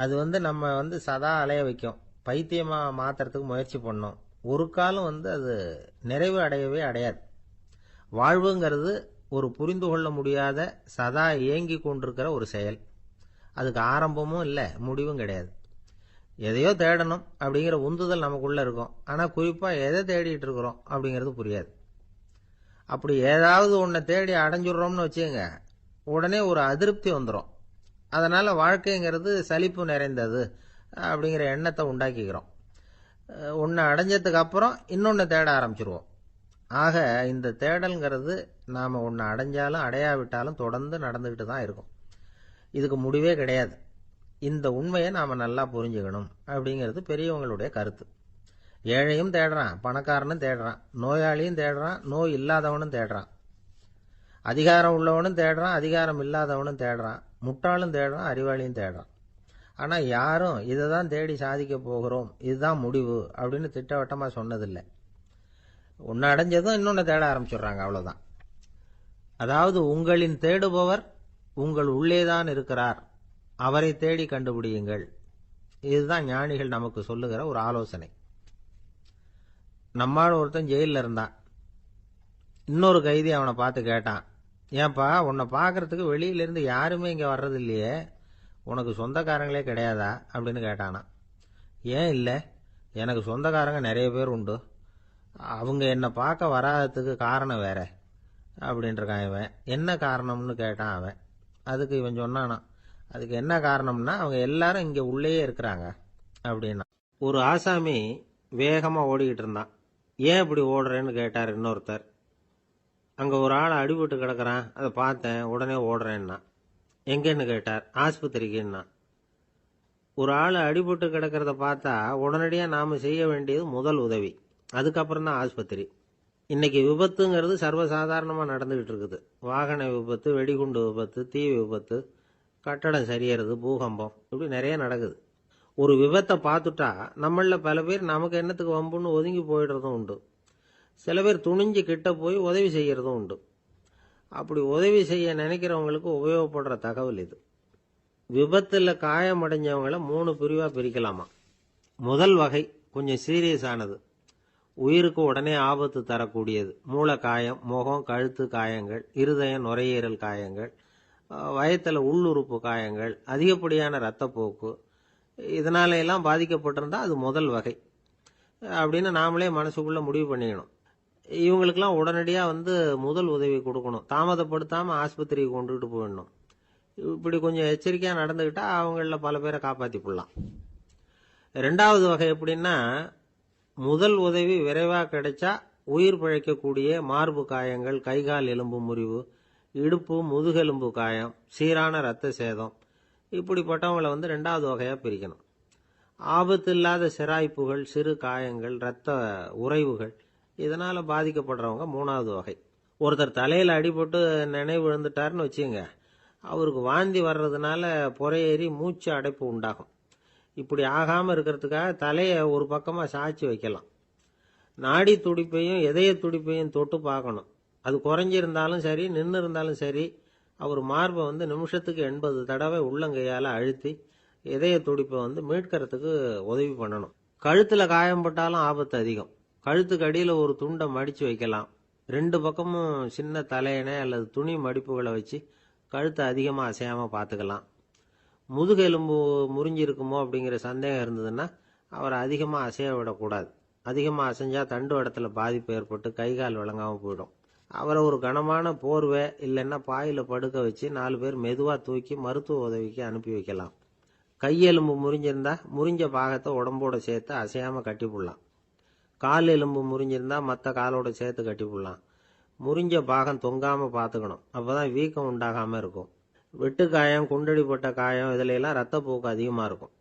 அது நம்ம சதா அலைய வைக்கும், பைத்தியமாக மாற்றுறதுக்கு முயற்சி பண்ணோம். ஒரு காலம் அது நிறைவு அடையவே அடையாது. வாழ்வுங்கிறது ஒரு புரிந்து கொள்ள முடியாத, சதா ஏங்கி கொண்டிருக்கிற ஒரு செயல். அதுக்கு ஆரம்பமும் இல்லை, முடிவும் கிடையாது. எதையோ தேடணும் அப்படிங்கிற உந்துதல் நமக்குள்ளே இருக்கும், ஆனால் குறிப்பாக எதை தேடிட்டு இருக்கிறோம் அப்படிங்கிறது புரியாது. அப்படி ஏதாவது ஒன்றை தேடி அடைஞ்சிடுறோம்னு வச்சுங்க, உடனே ஒரு அதிருப்தி வந்துடும். அதனால் வாழ்க்கைங்கிறது சலிப்பு நிறைந்தது அப்படிங்கிற எண்ணத்தை உண்டாக்கிக்கிறோம். ஒன்று அடைஞ்சதுக்கு அப்புறம் இன்னொன்று தேட ஆரம்பிச்சிருவோம். ஆக இந்த தேடல்ங்கிறது நாம் ஒன்று அடைஞ்சாலும் அடையாவிட்டாலும் தொடர்ந்து நடந்துக்கிட்டு தான் இருக்கும். இதுக்கு முடிவே கிடையாது. இந்த உண்மையை நாம் நல்லா புரிஞ்சுக்கணும் அப்படிங்கிறது பெரியவங்களுடைய கருத்து. ஏழையும் தேடுறான், பணக்காரனும் தேடுறான், நோயாளியும் தேடுறான், நோய் இல்லாதவனும் தேடுறான், அதிகாரம் உள்ளவனும் தேடுறான், அதிகாரம் இல்லாதவனும் தேடுறான், முட்டாளும் தேடுறான், அறிவாளியும் தேடுறான். ஆனால் யாரும் இதை தான் தேடி சாதிக்க போகிறோம், இதுதான் முடிவு அப்படின்னு திட்டவட்டமாக சொன்னதில்லை. ஒன்று அடைஞ்சதும் இன்னொன்று தேட ஆரம்பிச்சிடுறாங்க, அவ்வளோதான். அதாவது உங்களின் தேடுபவர் உங்கள் உள்ளேதான் இருக்கிறார், அவரை தேடி கண்டுபிடியுங்கள். இதுதான் ஞானிகள் நமக்கு சொல்லுகிற ஒரு ஆலோசனை. நம்மால் ஒருத்தன் ஜெயிலில் இருந்தான். இன்னொரு கைதி அவனை பார்த்து கேட்டான், ஏன்பா உன்னை பார்க்கறதுக்கு வெளியிலேருந்து யாருமே இங்கே வர்றது இல்லையே, உனக்கு சொந்தக்காரங்களே கிடையாதா அப்படின்னு கேட்டானா. ஏன் இல்லை, எனக்கு சொந்தக்காரங்க நிறைய பேர் உண்டு, அவங்க என்னை பார்க்க வராததுக்கு காரணம் வேற அப்படின்ட்டுருக்கான் இவன். என்ன காரணம்னு கேட்டான் அவன். அதுக்கு இவன் சொன்னானா, அதுக்கு என்ன காரணம்னா அவங்க எல்லாரும் இங்கே உள்ளேயே இருக்கிறாங்க அப்படின்னா. ஒரு ஆசாமி வேகமாக ஓடிக்கிட்டு இருந்தான். ஏன் இப்படி ஓடுறேன்னு கேட்டார் இன்னொருத்தர். அங்கே ஒரு ஆள் அடிபட்டு கிடக்கிறான், அதை பார்த்தேன், உடனே ஓடுறேன்னா. எங்கேன்னு கேட்டார். ஆஸ்பத்திரிக்குன்னா. ஒரு ஆள் அடிபட்டு கிடக்கிறத பார்த்தா உடனடியாக நாம் செய்ய வேண்டியது முதல் உதவி, அதுக்கப்புறம் தான் ஆஸ்பத்திரி. இன்னைக்கு விபத்துங்கிறது சர்வசாதாரணமாக நடந்துகிட்டு இருக்குது. வாகன விபத்து, வெடிகுண்டு விபத்து, தீ விபத்து, கட்டடம் சரியறது, பூகம்பம், இப்படி நிறைய நடக்குது. ஒரு விபத்தை பார்த்துட்டா நம்மள பல பேர் நமக்கு என்னத்துக்கு வம்புன்னு ஒதுங்கி போயிடுறதும் உண்டு. சில பேர் துணிஞ்சு கிட்ட போய் உதவி செய்யறதும் உண்டு. அப்படி உதவி செய்ய நினைக்கிறவங்களுக்கு உபயோகப்படுற தகவல் இது. விபத்தில் காயமடைஞ்சவங்களை 3 பிரிவாக பிரிக்கலாமா. முதல் வகை கொஞ்சம் சீரியஸ் ஆனது, உயிருக்கு உடனே ஆபத்து தரக்கூடியது. மூளை காயம், முகம், கழுத்து காயங்கள், இருதயம், நுரையீரல் காயங்கள், வயத்தில் உள்ளுறுப்பு காயங்கள், அதிகப்படியான இரத்தப்போக்கு, இதனால எல்லாம் பாதிக்கப்பட்டிருந்தால் அது முதல் வகை அப்படின்னு நாமளே மனசுக்குள்ளே முடிவு பண்ணிக்கணும். இவங்களுக்கெல்லாம் உடனடியாக முதல் உதவி கொடுக்கணும். தாமதப்படுத்தாமல் ஆஸ்பத்திரிக்கு கொண்டுகிட்டு போயிடணும். இப்படி கொஞ்சம் எச்சரிக்கையாக நடந்துக்கிட்டால் அவங்களில் பல பேரை காப்பாற்றி போடலாம். 2வது வகை எப்படின்னா, முதல் உதவி விரைவாக கிடைச்சா உயிர் பிழைக்கக்கூடிய மார்பு காயங்கள், கைகால் எலும்பு முறிவு, இடுப்பு முதுகெலும்பு காயம், சீரான இரத்த சேதம், இப்படிப்பட்டவங்களை 2வது வகையாக பிரிக்கணும். ஆபத்து இல்லாத சிராய்ப்புகள், சிறு காயங்கள், இரத்த உறைவுகள், இதனால் பாதிக்கப்படுறவங்க 3வது வகை. ஒருத்தர் தலையில் அடிபட்டு நினைவு விழுந்துட்டாருன்னு வச்சுங்க, அவருக்கு வாந்தி வர்றதுனால புறையேறி மூச்சு அடைப்பு உண்டாகும். இப்படி ஆகாமல் இருக்கிறதுக்காக தலையை ஒரு பக்கமாக சாய்ச்சி வைக்கலாம். நாடி துடிப்பையும் இதய துடிப்பையும் தொட்டு பார்க்கணும். அது குறைஞ்சிருந்தாலும் சரி, நின்று இருந்தாலும் சரி, அவர் மார்பை நிமிஷத்துக்கு 80 தடவை உள்ளங்கையால் அழுத்தி இதய துடிப்பை மீட்கிறதுக்கு உதவி பண்ணணும். கழுத்தில் காயம்பட்டாலும் ஆபத்து அதிகம். கழுத்துக்கு அடியில் ஒரு துண்டை மடித்து வைக்கலாம். 2 பக்கமும் சின்ன தலையணை அல்லது துணி மடிப்புகளை வச்சு கழுத்தை அதிகமாக அசையாமல் பார்த்துக்கலாம். முதுகெலும்பு முறிஞ்சிருக்குமோ அப்படிங்கிற சந்தேகம் இருந்ததுன்னா அவரை அதிகமாக அசைய விடக்கூடாது. அதிகமாக அசைஞ்சால் தண்டு இடத்துல பாதிப்பு ஏற்பட்டு கைகால் விளங்காமல் போயிடும். அவரை ஒரு கனமான போர்வை இல்லைன்னா பாயில் படுக்க வச்சு 4 பேர் மெதுவாக தூக்கி மருத்துவ உதவிக்கு அனுப்பி வைக்கலாம். கையெலும்பு முறிஞ்சிருந்தா முறிஞ்ச பாகத்தை உடம்போட சேர்த்து அசையாமல் கட்டி போடலாம். கால் எலும்பு முறிஞ்சிருந்தா மற்ற காலோட சேர்த்து கட்டி போடலாம். முறிஞ்ச பாகம் தொங்காமல் பார்த்துக்கணும். அப்போ தான் வீக்கம் உண்டாகாமல் இருக்கும். வெட்டு காயம், குண்டடிப்பட்ட காயம், இதுல எல்லாம் ரத்தப்போக்கு அதிகமாக இருக்கும்.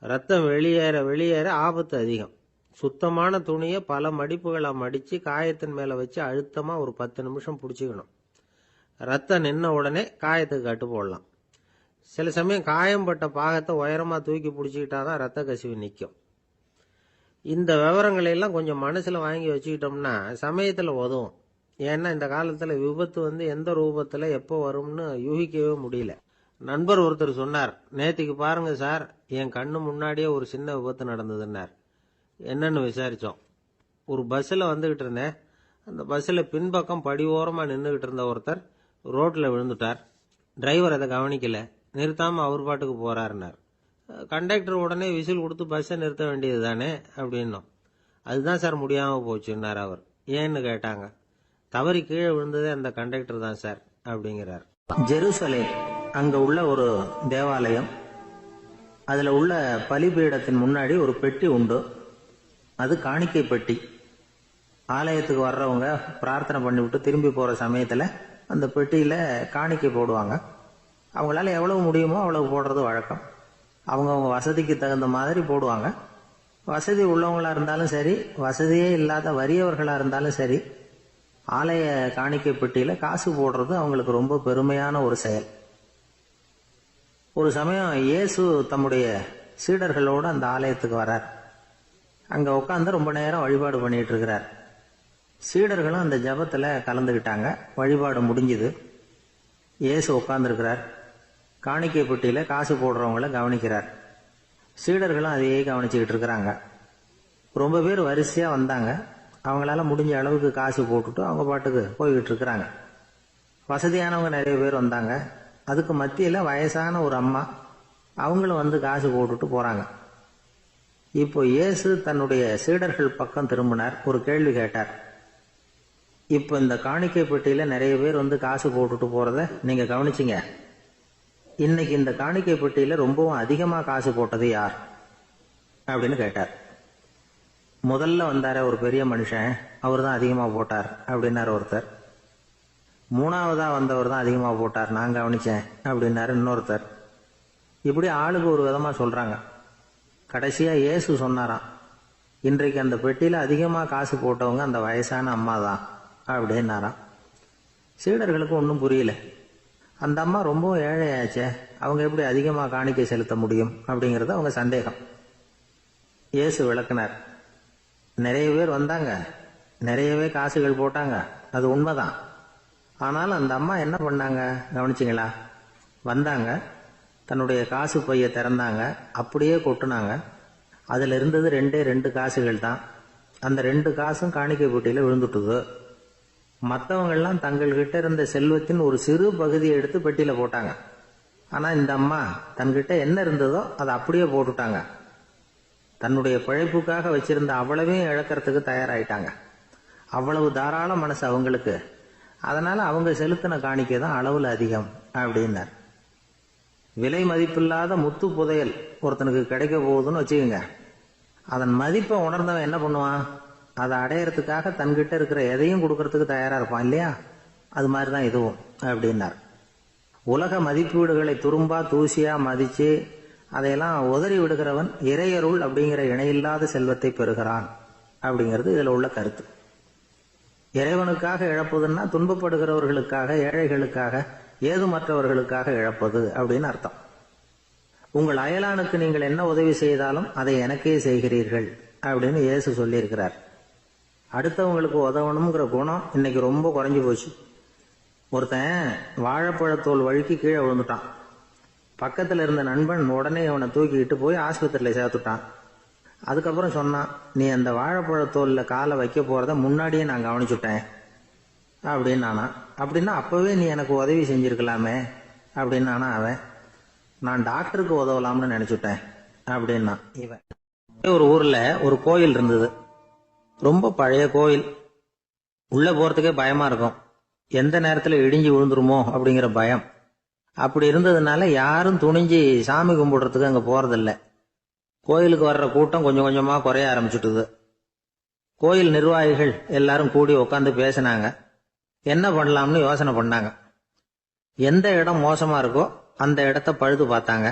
ரத்தம் வெளியேற வெளியேற ஆபத்து அதிகம். சுத்தமான துணியை பல மடிப்புகளை மடித்து காயத்தின் மேலே வச்சு அழுத்தமாக ஒரு 10 நிமிஷம் பிடிச்சிக்கணும். ரத்தம் நின்ன உடனே காயத்துக்கு கட்டு போடலாம். சில சமயம் காயம்பட்ட பாகத்தை உயரமாக தூக்கி பிடிச்சிக்கிட்டாதான் ரத்த கசிவு நிற்கும். இந்த விவரங்களையெல்லாம் கொஞ்சம் மனசில் வாங்கி வச்சுக்கிட்டோம்னா சமயத்தில் உதவும். ஏன்னா இந்த காலத்தில் விபத்து எந்த ரூபத்தில் எப்போ வரும்னு யூகிக்கவே முடியல. நண்பர் ஒருத்தர் சொன்னார், நேற்றுக்கு பாருங்க சார், என் கண்ணு முன்னாடியே ஒரு சின்ன விபத்து நடந்ததுன்னார். என்னன்னு விசாரித்தோம். ஒரு பஸ்ஸில் வந்துக்கிட்டு இருந்தேன். அந்த பஸ்ஸில் பின்பக்கம் படி ஓரமாக நின்றுக்கிட்டு இருந்த ஒருத்தர் ரோட்டில் விழுந்துட்டார். டிரைவர் அதை கவனிக்கல, நிறுத்தாமல் அவர் பாட்டுக்கு போகிறாருன்னார். கண்டக்டர் உடனே விசில் கொடுத்து பஸ்ஸை நிறுத்த வேண்டியது தானே அப்படின்னோம். அதுதான் சார் முடியாமல் போச்சுன்னார் அவர். ஏன்னு கேட்டாங்க. தவறி கீழே விழுந்ததே அந்த கண்டக்டர் தான் சார் அப்படிங்கிறார். ஜெருசலேம் அங்கே உள்ள ஒரு தேவாலயம். அதில் உள்ள பலிபீடத்தின் முன்னாடி ஒரு பெட்டி உண்டு. அது காணிக்கை பெட்டி. ஆலயத்துக்கு வர்றவங்க பிரார்த்தனை பண்ணிவிட்டு திரும்பி போகிற சமயத்தில் அந்த பெட்டியில் காணிக்கை போடுவாங்க. அவங்களால எவ்வளவு முடியுமோ அவ்வளவு போடுறது வழக்கம். அவங்கவுங்க வசதிக்கு தகுந்த மாதிரி போடுவாங்க. வசதி உள்ளவங்களாக இருந்தாலும் சரி, வசதியே இல்லாத வறியவர்களாக இருந்தாலும் சரி, ஆலய காணிக்கை பெட்டியில் காசு போடுறது அவங்களுக்கு ரொம்ப பெருமையான ஒரு செயல். ஒரு சமயம் இயேசு தம்முடைய சீடர்களோடு அந்த ஆலயத்துக்கு வரார். அங்கே உட்காந்து ரொம்ப நேரம் வழிபாடு பண்ணிட்டு இருக்கிறார். சீடர்களும் அந்த ஜபத்தில் கலந்துக்கிட்டாங்க. வழிபாடு முடிஞ்சுது. இயேசு உட்காந்துருக்கிறார். காணிக்கை பெட்டியில் காசு போடுறவங்கள கவனிக்கிறார். சீடர்களும் அதையே கவனிச்சுக்கிட்டு இருக்கிறாங்க. ரொம்ப பேர் வரிசையாக வந்தாங்க. அவங்களால முடிஞ்ச அளவுக்கு காசு போட்டுட்டு அவங்க பாட்டுக்கு போய்கிட்டு இருக்கிறாங்க. வசதியானவங்க நிறைய பேர் வந்தாங்க. அதுக்கு மத்தியில் வயசான ஒரு அம்மா, அவங்களும் காசு போட்டுட்டு போகிறாங்க. இப்போ இயேசு தன்னுடைய சீடர்கள் பக்கம் திரும்பினார். ஒரு கேள்வி கேட்டார். இப்போ இந்த காணிக்கை பெட்டியில் நிறைய பேர் காசு போட்டுட்டு போகிறத நீங்கள் கவனிச்சிங்க. இன்னைக்கு இந்த காணிக்கை பெட்டியில் ரொம்பவும் அதிகமாக காசு போட்டது யார் அப்படின்னு கேட்டார். முதல்ல வந்தார ஒரு பெரிய மனுஷன், அவர் தான் அதிகமாக போட்டார் அப்படின்னாரு ஒருத்தர். 3வதா வந்தவர் தான் அதிகமாக போட்டார், நான் கவனிச்சேன் அப்படின்னாரு இன்னொருத்தர். இப்படி ஆளுக்கு ஒரு விதமாக சொல்கிறாங்க. கடைசியாக இயேசு சொன்னாராம், இன்றைக்கு அந்த பெட்டியில அதிகமா காசு போட்டவங்க அந்த வயசான அம்மா தான் அப்படின்னாராம். சீடர்களுக்கு ஒன்றும் புரியல. அந்த அம்மா ரொம்ப ஏழையாச்சே, அவங்க எப்படி அதிகமா காணிக்கை செலுத்த முடியும் அப்படிங்கறது அவங்க சந்தேகம். இயேசு விளக்குனார். நிறைய பேர் வந்தாங்க, நிறையவே காசுகள் போட்டாங்க, அது உண்மைதான். ஆனாலும் அந்த அம்மா என்ன பண்ணாங்க கவனிச்சிங்களா? வந்தாங்க, தன்னுடைய காசு பைய திறந்தாங்க, அப்படியே கொட்டுனாங்க. அதுல இருந்தது 2 காசுகள் தான். அந்த 2 காசும் காணிக்கை பெட்டியில விழுந்துட்டுது. மற்றவங்கெல்லாம் தங்கள்கிட்ட இருந்த செல்வத்தின் ஒரு சிறு பகுதியை எடுத்து பெட்டியில போட்டாங்க. ஆனா இந்த அம்மா தன்கிட்ட என்ன இருந்ததோ அதை அப்படியே போட்டுட்டாங்க. தன்னுடைய பிழைப்புக்காக வச்சிருந்த அவ்வளவையும் இழக்கிறதுக்கு தயாராயிட்டாங்க. அவ்வளவு தாராள மனசு அவங்களுக்கு. அதனால அவங்க செலுத்தின காணிக்கை தான் அளவுல அதிகம் அப்படின்னார். விலை மதிப்பில்லாத முத்து புதையல் ஒருத்தனுக்கு கிடைக்க போகுதுன்னு வச்சுக்கோங்க. அதன் மதிப்பை உணர்ந்தவன் என்ன பண்ணுவான்? அதை அடையறதுக்காக தன்கிட்ட இருக்கிற எதையும் கொடுக்கறதுக்கு தயாரா இருப்பான் இல்லையா? அது மாதிரிதான் இதுவும் அப்படின்னார். உலக மதிப்பீடுகளை துரும்பா தூசியா மதிச்சு அதையெல்லாம் உதறி விடுகிறவன் இறையருள் அப்படிங்கிற இணையில்லாத செல்வத்தை பெறுகிறான் அப்படிங்கிறது இதுல உள்ள கருத்து. இறைவனுக்காக இழப்பதுன்னா துன்பப்படுகிறவர்களுக்காக, ஏழைகளுக்காக, ஏதுமற்றவர்களுக்காக இழப்பது அப்படின்னு அர்த்தம். உங்கள் அயலானுக்கு நீங்கள் என்ன உதவி செய்தாலும் அதை எனக்கே செய்கிறீர்கள் அப்படின்னு இயேசு சொல்லியிருக்கிறார். அடுத்தவங்களுக்கு உதவணுங்கிற குணம் இன்னைக்கு ரொம்ப குறைஞ்சு போச்சு. ஒருத்தன் வாழைப்பழத்தோல் வழுக்கி கீழே விழுந்துட்டான். பக்கத்துல இருந்த நண்பன் உடனே அவனை தூக்கிட்டு போய் ஆஸ்பத்திரியில சேர்த்துட்டான். அதுக்கப்புறம் சொன்னான், நீ அந்த வாழைப்பழத்தோல்ல காலை வைக்க போறத முன்னாடியே நான் கவனிச்சுட்டேன் அப்படின்னானா. அப்படின்னா அப்பவே நீ எனக்கு உதவி செஞ்சிருக்கலாமே அப்படின்னானா அவன். நான் டாக்டருக்கு உதவலாம்னு நினைச்சுட்டேன் அப்படின்னா இவன். ஒரு ஊர்ல ஒரு கோயில் இருந்தது. ரொம்ப பழைய கோயில். உள்ள போறதுக்கே பயமா இருக்கும். எந்த நேரத்துல இடிஞ்சு விழுந்துருமோ அப்படிங்கிற பயம். அப்படி இருந்ததுனால யாரும் துணிஞ்சு சாமி கும்பிடுறதுக்கு அங்க போறதில்ல. கோயிலுக்கு வர்ற கூட்டம் கொஞ்சம் கொஞ்சமா குறைய ஆரம்பிச்சுட்டுது. கோயில் நிர்வாகிகள் எல்லாரும் கூடி உட்காந்து பேசினாங்க. என்ன பண்ணலாம்னு யோசனை பண்ணாங்க. எந்த இடம் மோசமா இருக்கோ அந்த இடத்த பழுது பார்த்தாங்க.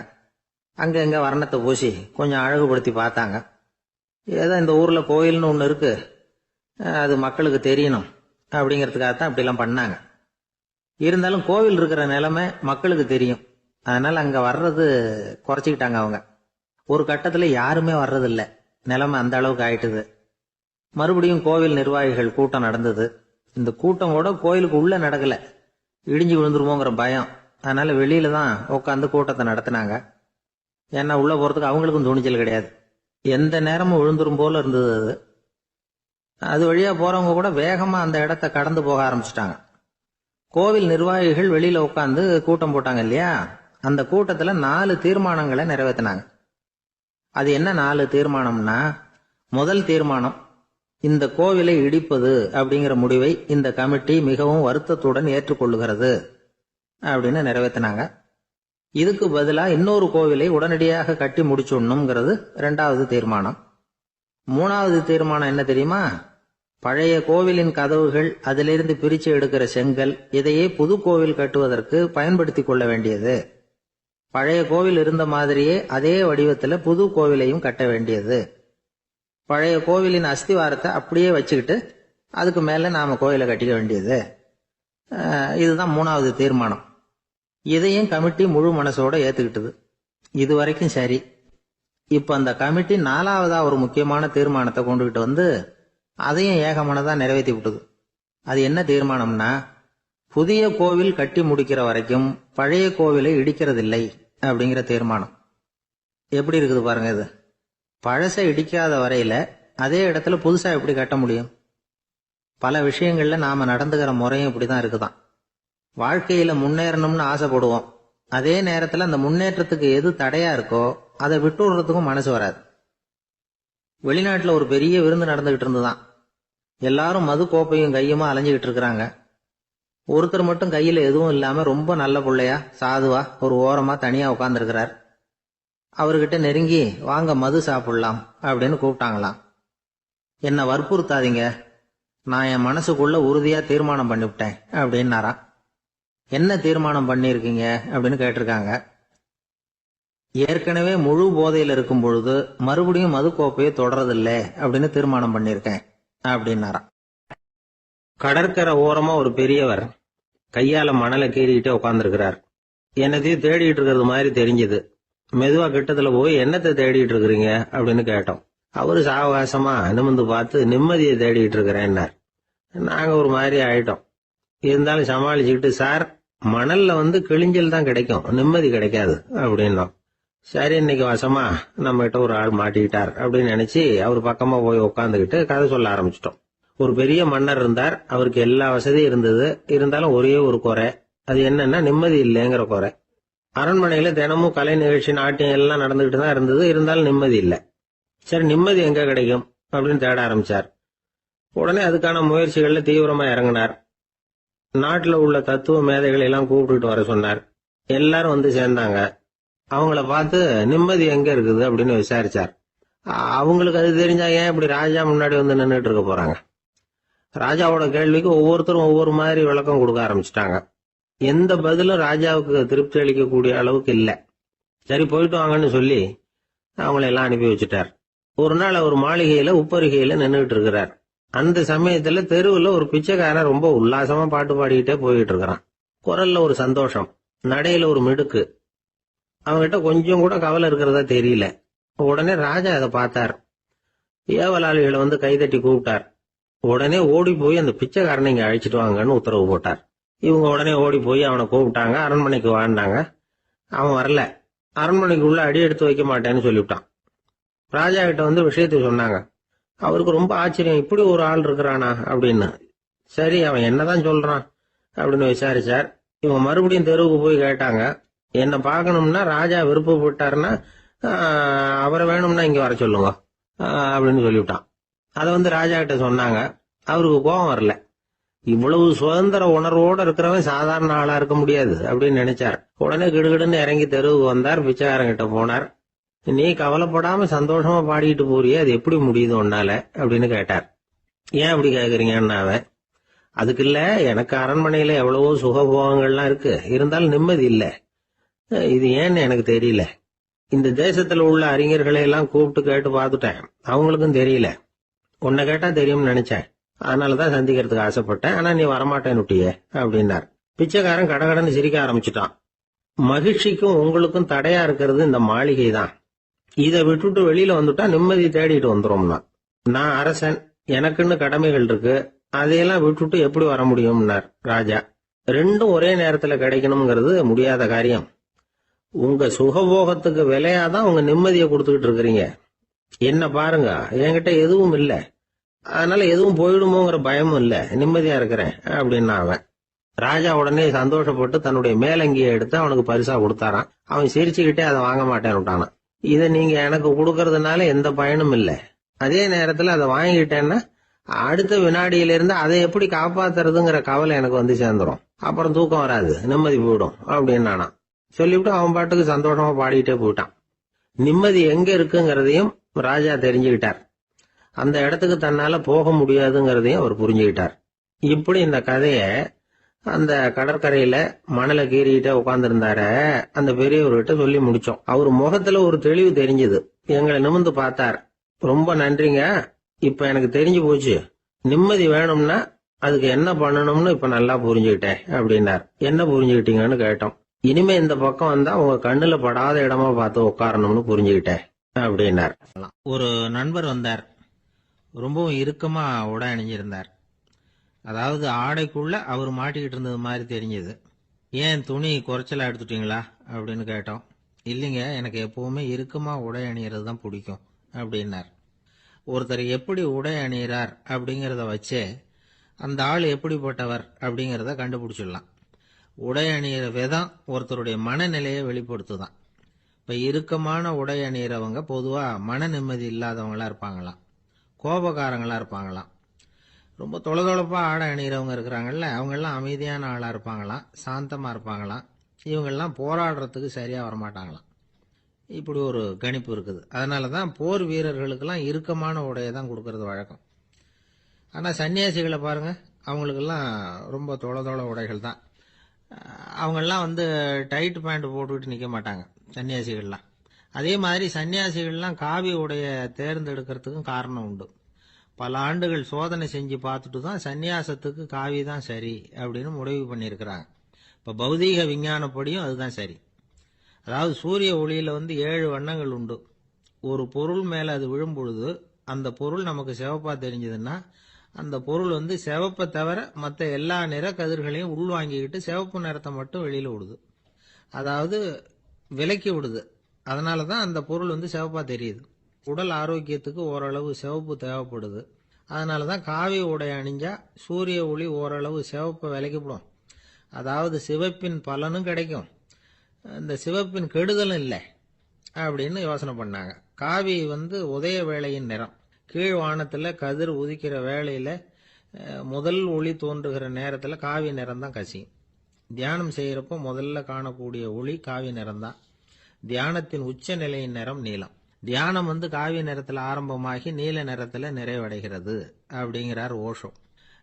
அங்க எங்க வர்ணத்தை பூசி கொஞ்சம் அழகுபடுத்தி பார்த்தாங்க. ஏதோ இந்த ஊர்ல கோயில்னு ஒண்ணு இருக்கு, அது மக்களுக்கு தெரியணும் அப்படிங்கிறதுக்காகத்தான் இப்படிலாம் பண்ணாங்க. இருந்தாலும் கோவில் இருக்கிற நிலைமை மக்களுக்கு தெரியும். அதனால அங்க வர்றது குறைச்சிக்கிட்டாங்க அவங்க. ஒரு கட்டத்துல யாருமே வர்றதில்ல. நிலைமை அந்த அளவுக்கு ஆயிட்டுது. மறுபடியும் கோவில் நிர்வாகிகள் கூட்டம் நடந்தது. இந்த கூட்டம் கூட கோயிலுக்கு உள்ள நடக்கல, இடிஞ்சு விழுந்துருமோங்கிற பயம். அதனால வெளியில தான் உட்காந்து கூட்டத்தை நடத்தினாங்க. ஏன்னா உள்ள போறதுக்கு அவங்களுக்கும் துணிச்சல் கிடையாது. எந்த நேரமும் விழுந்துரும் போல இருந்தது அது. அது வழியா போறவங்க கூட வேகமா அந்த இடத்த கடந்து போக ஆரம்பிச்சிட்டாங்க. கோவில் நிர்வாகிகள் வெளியில உட்காந்து கூட்டம் போட்டாங்க இல்லையா? அந்த கூட்டத்துல 4 தீர்மானங்களை நிறைவேற்றினாங்க. அது என்ன 4 தீர்மானம்னா, முதல் தீர்மானம், இந்த கோவிலை இடிப்பது அப்படிங்கிற முடிவை இந்த கமிட்டி மிகவும் வருத்தத்துடன் ஏற்றுக்கொள்ளுகிறது அப்படின்னு நிறைவேற்றினாங்க. இதுக்கு பதிலா இன்னொரு கோவிலை உடனடியாக கட்டி முடிச்சுடணுங்கிறது 2வது தீர்மானம். 3வது தீர்மானம் என்ன தெரியுமா? பழைய கோவிலின் கதவுகள், அதிலிருந்து பிரிச்சு எடுக்கிற செங்கல், இதையே புது கோவில் கட்டுவதற்கு பயன்படுத்தி கொள்ள வேண்டியது. பழைய கோவில் இருந்த மாதிரியே அதே வடிவத்துல புது கோவிலையும் கட்ட வேண்டியது. பழைய கோவிலின் அஸ்திவாரத்தை அப்படியே வச்சுக்கிட்டு அதுக்கு மேல நாம கோயிலை கட்டிக்க வேண்டியது. இதுதான் 3வது தீர்மானம். இதையும் கமிட்டி முழு மனசோட ஏத்துக்கிட்டது. இது வரைக்கும் சரி. இப்ப அந்த கமிட்டி 4வதா ஒரு முக்கியமான தீர்மானத்தை கொண்டுகிட்டு வந்து அதையும் ஏகமனதா நிறைவேற்றி விட்டது. அது என்ன தீர்மானம்னா, புதிய கோவில் கட்டி முடிக்கிற வரைக்கும் பழைய கோவிலை இடிக்கிறதில்லை அப்படிங்கிற தீர்மானம். எப்படி இருக்குது பாருங்க இது. பழசை இடிக்காத வரையில அதே இடத்துல புதுசா எப்படி கட்ட முடியும்? பல விஷயங்கள்ல நாம நடந்துகிற முறையும் இப்படிதான் இருக்குதான். வாழ்க்கையில முன்னேறணும்னு ஆசைப்படுவோம். அதே நேரத்துல அந்த முன்னேற்றத்துக்கு எது தடையா இருக்கோ அதை விட்டு விடுறதுக்கும் மனசு வராது. வெளிநாட்டுல ஒரு பெரிய விருந்து நடந்துகிட்டு இருந்துதான். எல்லாரும் மது கோப்பையும் கையுமா அலைஞ்சுகிட்டு இருக்கிறாங்க. ஒருத்தர் மட்டும் கையில எதுவும் இல்லாம ரொம்ப நல்ல பிள்ளையா சாதுவா ஒரு ஓரமா தனியா உட்கார்ந்துருக்கிறார். அவர்கிட்ட நெருங்கி வாங்க மது சாப்பிடலாம் அப்படின்னு கூப்பிட்டாங்களாம். என்ன வற்புறுத்தாதீங்க, நான் என் மனசுக்குள்ள உறுதியா தீர்மானம் பண்ணிவிட்டேன் அப்படின்னாராம். என்ன தீர்மானம் பண்ணிருக்கீங்க அப்படின்னு கேட்டிருக்காங்க. ஏற்கனவே முழு போதையில இருக்கும் பொழுது மறுபடியும் மது கோப்பையை தொடறதில்ல அப்படின்னு தீர்மானம் பண்ணிருக்கேன் அப்படின்னாராம். கடற்கரை ஓரமா ஒரு பெரியவர் கையால மணலை கீறிக்கிட்டே உட்கார்ந்துருக்கிறார். என்னத்தையும் தேடிட்டு இருக்கிறது மாதிரி தெரிஞ்சது. மெதுவா கிட்டத்துல போய் என்னத்தை தேடிட்டு இருக்கிறீங்க அப்படின்னு கேட்டோம். அவரு சாவகாசமா நிமிந்து பார்த்து நிம்மதியை தேடிட்டு இருக்கிறேன்னார். நாங்க ஒரு மாதிரி ஆயிட்டோம். இருந்தாலும் சமாளிச்சுக்கிட்டு, சார் மணல்ல கிழிஞ்சல் தான் கிடைக்கும், நிம்மதி கிடைக்காது அப்படின்னோம். சரி, இன்னைக்கு வசமா நம்ம கிட்ட ஒரு ஆள் மாட்டிக்கிட்டார் அப்படின்னு நினைச்சு அவர் பக்கமா போய் உட்காந்துக்கிட்டு கதை சொல்ல ஆரம்பிச்சிட்டோம். ஒரு பெரிய மன்னர் இருந்தார். அவருக்கு எல்லா வசதியும் இருந்தது. இருந்தாலும் ஒரே ஒரு குறை. அது என்னன்னா நிம்மதி இல்லைங்கிற குறை. அரண்மனையில தினமும் கலை நிகழ்ச்சி, நாட்டியம் எல்லாம் நடந்துகிட்டு தான் இருந்தது. இருந்தாலும் நிம்மதி இல்லை. சரி, நிம்மதி எங்க கிடைக்கும் அப்படின்னு தேட ஆரம்பிச்சார். உடனே அதுக்கான முயற்சிகள்ல தீவிரமா இறங்கினார். நாட்டுல உள்ள தத்துவ மேதைகளை எல்லாம் கூப்பிட்டுட்டு வர சொன்னார். எல்லாரும் வந்து சேர்ந்தாங்க. அவங்கள பார்த்து நிம்மதி எங்க இருக்குது அப்படின்னு விசாரிச்சார். அவங்களுக்கு அது தெரிஞ்சா ஏன் இப்படி ராஜா முன்னாடி வந்து நின்றுட்டு இருக்க போறாங்க? ராஜாவோட கேள்விக்கு ஒவ்வொருத்தரும் ஒவ்வொரு மாதிரி விளக்கம் கொடுக்க ஆரம்பிச்சிட்டாங்க. எந்த பதிலும் ராஜாவுக்கு திருப்தி அளிக்கக்கூடிய அளவுக்கு இல்ல. சரி, போயிட்டு வாங்கன்னு சொல்லி அவங்கள எல்லாம் அனுப்பி வச்சுட்டார். ஒரு நாள் அவர் மாளிகையில உப்பருகையில நின்றுட்டு இருக்கிறார். அந்த சமயத்துல தெருவுல ஒரு பிச்சைக்காரன் ரொம்ப உல்லாசமா பாட்டு பாடிக்கிட்டே போயிட்டு இருக்கிறான். குரல்ல ஒரு சந்தோஷம், நடையில ஒரு மிடுக்கு. அவன்கிட்ட கொஞ்சம் கூட கவலை இருக்கிறதா தெரியல. உடனே ராஜா அதை பார்த்தார். ஏவலாளிகளை கைதட்டி கூப்பிட்டார். உடனே ஓடி போய் அந்த பிச்சைக்காரனை இங்க அழைச்சிட்டு வாங்கன்னு உத்தரவு போட்டார். இவங்க உடனே ஓடி போய் அவனை கூப்பிட்டாங்க. அரண்மனைக்கு வாழ்ந்தாங்க. அவன் வரல. அரண்மனைக்குள்ள அடி எடுத்து வைக்க மாட்டேன்னு சொல்லிவிட்டான். ராஜா கிட்ட விஷயத்தை சொன்னாங்க. அவருக்கு ரொம்ப ஆச்சரியம், இப்படி ஒரு ஆள் இருக்கிறானா அப்படின்னு. சரி, அவன் என்னதான் சொல்றான் அப்படின்னு விசாரிச்சார். இவங்க மறுபடியும் தெருவுக்கு போய் கேட்டாங்க. என்ன பார்க்கணும்னா ராஜா விருப்பப்பட்டாருன்னா அவரை வேணும்னா இங்க வர சொல்லுங்க அப்படின்னு சொல்லிவிட்டான். அதை ராஜா கிட்ட சொன்னாங்க. அவருக்கு கோபம் வரல. இவ்வளவு சுதந்திர உணர்வோட இருக்கிறவன் சாதாரண ஆளா இருக்க முடியாது அப்படின்னு நினைச்சார். உடனே கிடுகிடுன்னு இறங்கி தெருவுக்கு வந்தார். பிச்சைக்காரங்கிட்ட போனார். நீ கவலைப்படாம சந்தோஷமா பாடிட்டு போறியே, அது எப்படி முடியுது உன்னால அப்படின்னு கேட்டார். ஏன் அப்படி கேக்குறீங்கன்னு அவன், அதுக்கு இல்ல, எனக்கு அரண்மனையில எவ்வளவோ சுகபோகங்கள்லாம் இருக்கு, இருந்தாலும் நிம்மதி இல்ல. இது ஏன்னு எனக்கு தெரியல. இந்த தேசத்துல உள்ள அறிஞர்களை எல்லாம் கூப்பிட்டு கேட்டு பார்த்துட்டேன், அவங்களுக்கும் தெரியல. உன்னை கேட்டா தெரியும்னு நினைச்சேன், அதனாலதான் சந்திக்கிறதுக்கு ஆசைப்பட்டேன். ஆனா நீ வரமாட்டேன்னுட்டியே அப்படின்னார். பிச்சைக்காரன் கடகடன்னு சிரிக்க ஆரம்பிச்சுட்டான். மகிழ்ச்சிக்கும் உங்களுக்கும் தடையா இருக்கிறது இந்த மாளிகை தான். இதை விட்டுட்டு வெளியில வந்துட்டா நிம்மதி தேடிட்டு வந்துரும்னா. நான் அரசன், எனக்குன்னு கடமைகள் இருக்கு, அதையெல்லாம் விட்டுட்டு எப்படி வர முடியும்னார் ராஜா. ரெண்டும் ஒரே நேரத்துல கிடைக்கணுங்கிறது முடியாத காரியம். உங்க சுகபோகத்துக்கு விலையாதான் உங்க நிம்மதியை கொடுத்துக்கிட்டு இருக்கிறீங்க. என்ன பாருங்க, என்கிட்ட எதுவும் இல்ல, அதனால எதுவும் போயிடுமோங்கிற பயமும் இல்ல, நிம்மதியா இருக்கிறேன் அப்படின்னா அவன். ராஜா உடனே சந்தோஷப்பட்டு தன்னுடைய மேலங்கியை எடுத்து அவனுக்கு பரிசா கொடுத்தாரான். அவன் சிரிச்சுக்கிட்டே அதை வாங்க மாட்டேன்னு விட்டானான். இதை நீங்க எனக்கு கொடுக்கறதுனால எந்த பயனும் இல்ல, அதே நேரத்துல அதை வாங்கிட்டேன்னா அடுத்த வினாடியிலிருந்து அதை எப்படி காப்பாத்துறதுங்கிற கவலை எனக்கு சேர்ந்துரும். அப்புறம் தூக்கம் வராது, நிம்மதி போயிடும் அப்படின்னு சொல்லிவிட்டு அவன் பாட்டுக்கு சந்தோஷமா பாடிக்கிட்டே போயிட்டான். நிம்மதி எங்க இருக்குங்கிறதையும் ராஜா தெரிஞ்சுக்கிட்டார். அந்த இடத்துக்கு தன்னால போக முடியாதுங்கிறதையும் அவர் புரிஞ்சுக்கிட்டார். இப்படி இந்த கதைய அந்த கடற்கரையில மணலை கீறிக்கிட்டே உட்கார்ந்துருந்தார அந்த பெரியவர்கிட்ட சொல்லி முடிச்சோம். அவர் முகத்துல ஒரு தெளிவு தெரிஞ்சது. எங்களை நிமிர்ந்து பார்த்தார். ரொம்ப நன்றிங்க, இப்ப எனக்கு தெரிஞ்சு போச்சு. நிம்மதி வேணும்னா அதுக்கு என்ன பண்ணணும்னு இப்ப நல்லா புரிஞ்சுக்கிட்டேன் அப்படின்னார். என்ன புரிஞ்சுக்கிட்டீங்கன்னு கேட்டோம். இனிமே இந்த பக்கம் வந்தா உங்க கண்ணுல படாத இடமா பார்த்து உட்காரணும்னு புரிஞ்சுக்கிட்டேன் அப்படின்னார். ஒரு நண்பர் வந்தார். ரொம்பவும் இறுக்கமா உடை அணிஞ்சிருந்தார். அதாவது ஆடைக்குள்ள அவர் மாட்டிக்கிட்டு இருந்தது மாதிரி தெரிஞ்சது. ஏன் துணி குறைச்சலா எடுத்துட்டீங்களா அப்படின்னு கேட்டோம். இல்லைங்க, எனக்கு எப்பவுமே இறுக்கமா உடை அணியறது தான் பிடிக்கும் அப்படின்னார். ஒருத்தர் எப்படி உடை அணியிறார் அப்படிங்கறத வச்சே அந்த ஆள் எப்படிப்பட்டவர் அப்படிங்கறத கண்டுபிடிச்சிடலாம். உடை அணியிற விதம் ஒருத்தருடைய மனநிலையை வெளிப்படுத்துதான். இப்ப இறுக்கமான உடை அணியிறவங்க பொதுவா மன நிம்மதி இல்லாதவங்களா இருப்பாங்களாம், கோபக்காரங்களா இருப்பாங்களாம். ரொம்ப தொலைதொழப்பா ஆடை அணிகிறவங்க இருக்கிறாங்கல்ல, அவங்க எல்லாம் அமைதியான ஆளா இருப்பாங்களாம், சாந்தமா இருப்பாங்களாம். இவங்கெல்லாம் போராடுறதுக்கு சரியா வரமாட்டாங்களாம். இப்படி ஒரு கணிப்பு இருக்குது. அதனாலதான் போர் வீரர்களுக்கெல்லாம் இறுக்கமான உடையை தான் கொடுக்கறது வழக்கம். ஆனா சன்னியாசிகளை பாருங்க, அவங்களுக்கெல்லாம் ரொம்ப தொலை உடைகள் தான். அவங்கெல்லாம் டைட் பேண்ட் போட்டுக்கிட்டு நிக்க மாட்டாங்க சன்னியாசிகள்லாம். அதே மாதிரி சன்னியாசிகள்லாம் காவி உடைய தேர்ந்தெடுக்கிறதுக்கும் காரணம் உண்டு. பல ஆண்டுகள் சோதனை செஞ்சு பார்த்துட்டு தான் சன்னியாசத்துக்கு காவி தான் சரி அப்படின்னு முடிவு பண்ணியிருக்கிறாங்க. இப்போ பௌதீக விஞ்ஞானப்படியும் அதுதான் சரி. அதாவது சூரிய ஒளியில 7 வண்ணங்கள் உண்டு. ஒரு பொருள் மேல அது விழும் பொழுது அந்த பொருள் நமக்கு சிவப்பா தெரிஞ்சதுன்னா அந்த பொருள் சிவப்பை தவிர மற்ற எல்லா நிற கதிர்களையும் உள்வாங்கிக்கிட்டு சிவப்பு நிறத்தை மட்டும் வெளியில விடுது. அதாவது விலக்கி விடுது. அதனால தான் அந்த பொருள் சிவப்பா தெரியுது. உடல் ஆரோக்கியத்துக்கு ஓரளவு சிவப்பு தேவைப்படுது. அதனால தான் காவி உடை அணிஞ்சா சூரிய ஒளி ஓரளவு சிவப்பை விலக்கிவிடும். அதாவது சிவப்பின் பலனும் கிடைக்கும், இந்த சிவப்பின் கெடுதலும் இல்லை அப்படின்னு யோசனை பண்ணாங்க. காவி உதய வேளையின் நிறம். கீழ் வானத்தில் கதிர் உதிக்கிற வேளையில முதல் ஒளி தோன்றுகிற நேரத்தில் காவி நிறம் தான் கசியும். தியானம் செய்யறப்போ முதல்ல காணக்கூடிய ஒளி காவி நிறம் தான். தியானத்தின் உச்ச நிலையின் நிறம் நீலம். தியானம் காவி நிறத்தில் ஆரம்பமாகி நீல நிறத்தில் நிறைவடைகிறது அப்படிங்கிறார் ஓஷோ.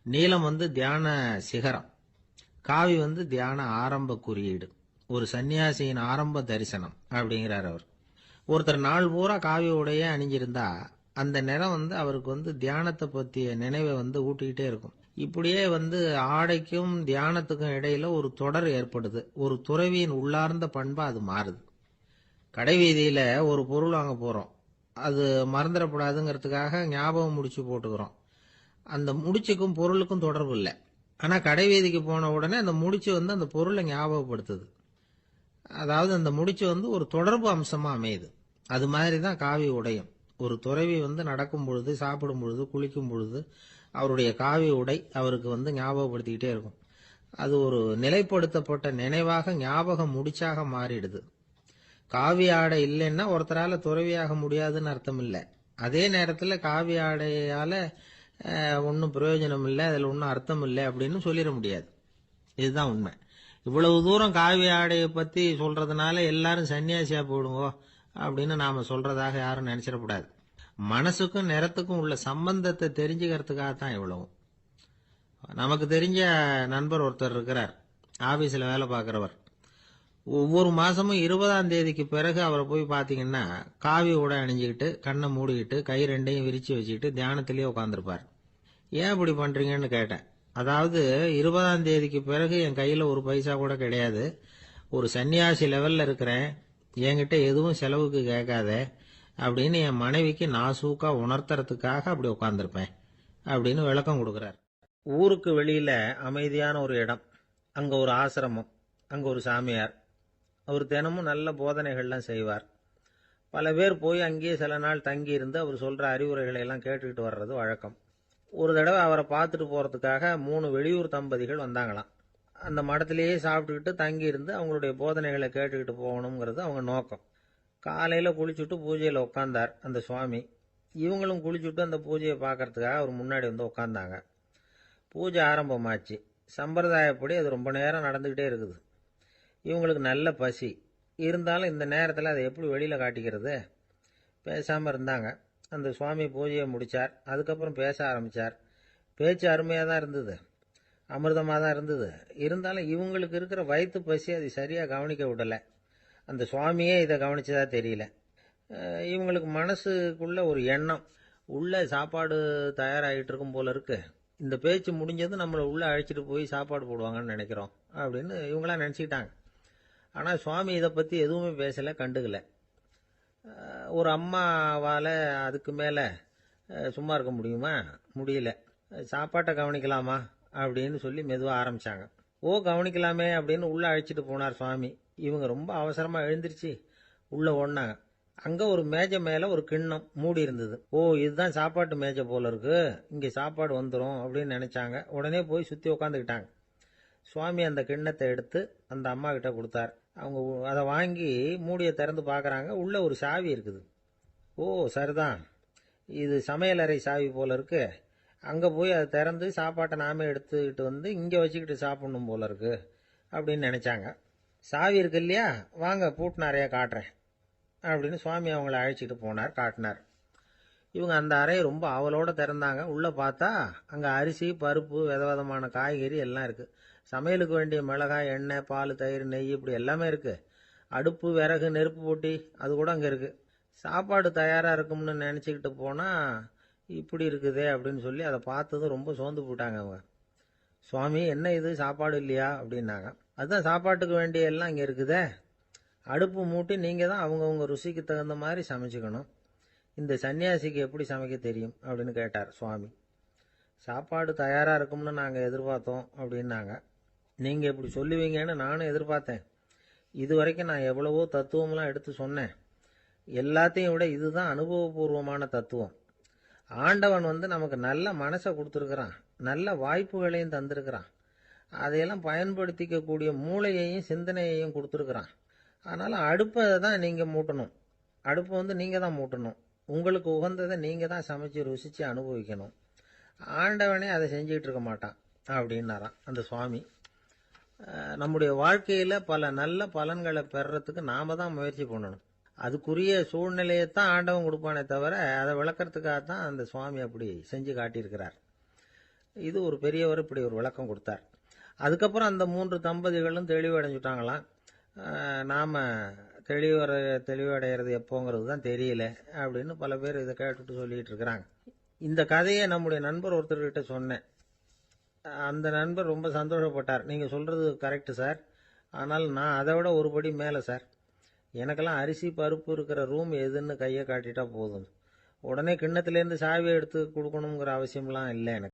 நீலம் தியான சிகரம், காவி தியான ஆரம்ப குறியீடு, ஒரு சன்னியாசியின் ஆரம்ப தரிசனம் அப்படிங்கிறார் அவர். ஒருத்தர் நாள் பூரா காவி உடைய அணிஞ்சிருந்தா அந்த நிறம் அவருக்கு தியானத்தை பற்றிய நினைவை ஊட்டிக்கிட்டே இருக்கும். இப்படியே ஆடைக்கும் தியானத்துக்கும் இடையில ஒரு தொடர் ஏற்படுது. ஒரு துறவியின் உள்ளார்ந்த பண்பா அது மாறுது. கடை வீதியில ஒரு பொருள் வாங்க போறோம், அது மறந்துடக்கூடாதுங்கிறதுக்காக ஞாபகம் முடிச்சு போட்டுக்கிறோம். அந்த முடிச்சுக்கும் பொருளுக்கும் தொடர்பு இல்லை. ஆனா கடை வீதிக்கு போன உடனே அந்த முடிச்சு அந்த பொருளை ஞாபகப்படுத்துது. அதாவது அந்த முடிச்சு ஒரு தொடர்பு அம்சமா அமையுது. அது மாதிரி தான் காவி உடையும். ஒரு துறவி நடக்கும் பொழுது, சாப்பிடும் பொழுது, குளிக்கும் பொழுது அவருடைய காவி உடை அவருக்கு ஞாபகப்படுத்திக்கிட்டே இருக்கும். அது ஒரு நிலைப்படுத்தப்பட்ட நினைவாக ஞாபக முடிச்சாக மாறிடுது. காவி ஆடை இல்லைன்னா ஒருத்தரால துறவியாக முடியாதுன்னு அர்த்தம் இல்லை. அதே நேரத்தில் காவி ஆடையால ஒன்றும் பிரயோஜனம் இல்லை, அதில் ஒன்றும் அர்த்தம் இல்லை அப்படின்னு சொல்லிட முடியாது. இதுதான் உண்மை. இவ்வளவு தூரம் காவி ஆடையை பற்றி சொல்றதுனால எல்லாரும் சன்னியாசியா போடுங்கோ அப்படின்னு நாம சொல்றதாக யாரும் நினைச்சிடக்கூடாது. மனசுக்கும் நிறத்துக்கும் உள்ள சம்பந்தத்தை தெரிஞ்சுக்கிறதுக்காக தான் இவ்வளவும். நமக்கு தெரிஞ்ச நண்பர் ஒருத்தர் இருக்கிறார், ஆபீஸ்ல வேலை பார்க்கிறவர். ஒவ்வொரு மாசமும் 20ஆம் தேதிக்கு பிறகு அவரை போய் பார்த்தீங்கன்னா காவி உடை அணிஞ்சுக்கிட்டு, கண்ணை மூடிக்கிட்டு, கை ரெண்டையும் விரிச்சு வச்சுக்கிட்டு தியானத்திலேயே உட்காந்துருப்பார். ஏன் இப்படி பண்றீங்கன்னு கேட்டேன். அதாவது 20ஆம் தேதிக்கு பிறகு என் கையில ஒரு பைசா கூட கிடையாது, ஒரு சன்னியாசி லெவல்ல இருக்கிறேன், என்கிட்ட எதுவும் செலவுக்கு கேட்காத அப்படின்னு என் மனைவிக்கு நாசூக்கா உணர்த்துறதுக்காக அப்படி உட்காந்துருப்பேன் அப்படின்னு விளக்கம் கொடுக்கிறார். ஊருக்கு வெளியில அமைதியான ஒரு இடம், அங்க ஒரு ஆசிரமம், அங்க ஒரு சாமியார். அவர் தினமும் நல்ல போதனைகள்லாம் செய்வார். பல பேர் போய் அங்கேயே சில நாள் தங்கி இருந்து அவர் சொல்ற அறிவுரைகளை எல்லாம் கேட்டுக்கிட்டு வர்றது வழக்கம். ஒரு தடவை அவரை பார்த்துட்டு போறதுக்காக 3 வெளியூர் தம்பதிகள் வந்தாங்களாம். அந்த மடத்திலேயே சாப்பிட்டுக்கிட்டு தங்கி இருந்து அவங்களுடைய போதனைகளை கேட்டுக்கிட்டு போகணுங்கிறது அவங்க நோக்கம். காலையில குளிச்சுட்டு பூஜையில உட்கார்ந்தார் அந்த சுவாமி. இவங்களும் குளிச்சுட்டு அந்த பூஜையை பார்க்கறதுக்காக அவர் முன்னாடி உட்கார்ந்தாங்க. பூஜை ஆரம்பமாச்சு. சம்பிரதாயப்படி அது ரொம்ப நேரம் நடந்துகிட்டே இருக்குது. இவங்களுக்கு நல்ல பசி இருந்தாலும் இந்த நேரத்தில் அதை எப்படி வெளியில காட்டிக்கிறது? பேசாம இருந்தாங்க. அந்த சுவாமி பூஜையை முடிச்சார். அதுக்கப்புறம் பேச ஆரம்பிச்சார். பேச்சு அருமையாக தான் இருந்தது, அமிர்தமாக தான் இருந்தது. இருந்தாலும் இவங்களுக்கு இருக்கிற வயிற்று பசி அது சரியாக கவனிக்க விடலை. அந்த சுவாமியே இதை கவனிச்சதா தெரியல. இவங்களுக்கு மனசுக்குள்ள ஒரு எண்ணம், உள்ள சாப்பாடு தயாராகிட்டு இருக்கும் போல இருக்கு, இந்த பேச்சு முடிஞ்சது நம்மளை உள்ள அழைச்சிட்டு போய் சாப்பாடு போடுவாங்கன்னு நினைக்கிறோம் அப்படின்னு இவங்களாம் நினச்சிக்கிட்டாங்க. ஆனால் சுவாமி இதை பற்றி எதுவுமே பேசலை, கண்டுக்கல. ஒரு அம்மாவால் அதுக்கு மேலே சும்மா இருக்க முடியுமா? முடியல. சாப்பாட்டை கவனிக்கலாமா அப்படின்னு சொல்லி மெதுவாக ஆரம்பித்தாங்க. ஓ கவனிக்கலாமே அப்படின்னு உள்ளே அழைச்சிட்டு போனார் சுவாமி. இவங்க ரொம்ப அவசரமாக எழுந்திருச்சு உள்ளே ஓடினாங்க. அங்கே ஒரு மேஜை மேலே ஒரு கிண்ணம் மூடி இருந்தது. ஓ இதுதான் சாப்பாட்டு மேஜை போல இருக்கு, இங்கே சாப்பாடு வந்துடும் அப்படின்னு நினச்சாங்க. உடனே போய் சுற்றி உட்காந்துக்கிட்டாங்க. சுவாமி அந்த கிண்ணத்தை எடுத்து அந்த அம்மா கிட்ட கொடுத்தார். அவங்க அதை வாங்கி மூடியை திறந்து பார்க்குறாங்க. உள்ளே ஒரு சாவி இருக்குது. ஓ சரிதான், இது சமையலறை சாவி போல இருக்கு, அங்கே போய் அதை திறந்து சாப்பாட்டை நாமே எடுத்துக்கிட்டு இங்கே வச்சுக்கிட்டு சாப்பிடணும் போல இருக்கு அப்படின்னு நினச்சாங்க. சாவி இருக்கு இல்லையா, வாங்க பூட்டு நிறையா காட்டுறேன் அப்படின்னு சுவாமி அவங்கள அழைச்சிட்டு போனார், காட்டினார். இவங்க அந்த அறையை ரொம்ப ஆவலோடு திறந்தாங்க. உள்ளே பார்த்தா அங்கே அரிசி, பருப்பு, விதவிதமான காய்கறி எல்லாம் இருக்குது. சமையலுக்கு வேண்டிய மிளகாய், எண்ணெய், பால், தயிர், நெய் இப்படி எல்லாமே இருக்குது. அடுப்பு, விறகு, நெருப்பு போட்டி அது கூட அங்கே இருக்குது. சாப்பாடு தயாராக இருக்கும்னு நினச்சிக்கிட்டு போனால் இப்படி இருக்குதே அப்படின்னு சொல்லி அதை பார்த்ததும் ரொம்ப சோர்ந்து போட்டாங்க அவங்க. சுவாமி, என்ன இது சாப்பாடு இல்லையா அப்படின்னாங்க. அதுதான் சாப்பாட்டுக்கு வேண்டிய எல்லாம் இங்கே இருக்குதே. அடுப்பு மூட்டி நீங்கள் தான் அவங்கவுங்க ருசிக்கு தகுந்த மாதிரி சமைச்சுக்கணும். இந்த சன்னியாசிக்கு எப்படி சமைக்க தெரியும் அப்படின்னு கேட்டார் சுவாமி. சாப்பாடு தயாராக இருக்கும்னு நாங்கள் எதிர்பார்த்தோம் அப்படின்னாங்க. நீங்கள் இப்படி சொல்லுவீங்கன்னு நானும் எதிர்பார்த்தேன். இது வரைக்கும் நான் எவ்வளவோ தத்துவம்லாம் எடுத்து சொன்னேன். எல்லாத்தையும் விட இதுதான் அனுபவபூர்வமான தத்துவம். ஆண்டவன் நமக்கு நல்ல மனசை கொடுத்துருக்குறான், நல்ல வாய்ப்புகளையும் தந்திருக்கிறான், அதையெல்லாம் பயன்படுத்திக்கக்கூடிய மூளையையும் சிந்தனையையும் கொடுத்துருக்குறான். அதனால் அடுப்பை தான் நீங்கள் மூட்டணும். அடுப்பை நீங்கள் தான் மூட்டணும். உங்களுக்கு உகந்ததை நீங்கள் தான் சமைச்சு ருசித்து அனுபவிக்கணும். ஆண்டவனே அதை செஞ்சுக்கிட்டு இருக்க மாட்டான் அப்படின்னாராம் அந்த சுவாமி. நம்முடைய வாழ்க்கையில் பல நல்ல பலன்களை பெறறதுக்கு நாம் தான் முயற்சி பண்ணணும். அதுக்குரிய சூழ்நிலையைத்தான் ஆண்டவன் கொடுப்பானே தவிர அதை விளக்கறதுக்காக தான் அந்த சுவாமி அப்படி செஞ்சு காட்டியிருக்கிறார். இது ஒரு பெரியவர் இப்படி ஒரு விளக்கம் கொடுத்தார். அதுக்கப்புறம் அந்த 3 தம்பதிகளும் தெளிவடைஞ்சுட்டாங்களாம். நாம் தெளிவடைகிறது எப்போங்கிறது தான் தெரியல அப்படின்னு பல பேர் இதை கேட்டுட்டு சொல்லிட்டு இருக்கிறாங்க. இந்த கதையை நம்முடைய நண்பர் ஒருத்தர்கிட்ட சொன்னேன். அந்த நண்பர் ரொம்ப சந்தோஷப்பட்டார். நீங்கள் சொல்கிறது கரெக்டு சார், ஆனால் நான் அதை விட ஒரு படி மேலே சார். எனக்கெல்லாம் அரிசி பருப்பு இருக்கிற ரூம் எதுன்னு கையை காட்டிட்டா போதும், உடனே கிண்ணத்துலேருந்து சாவியை எடுத்து கொடுக்கணுங்கிற அவசியம்லாம் இல்லை எனக்கு.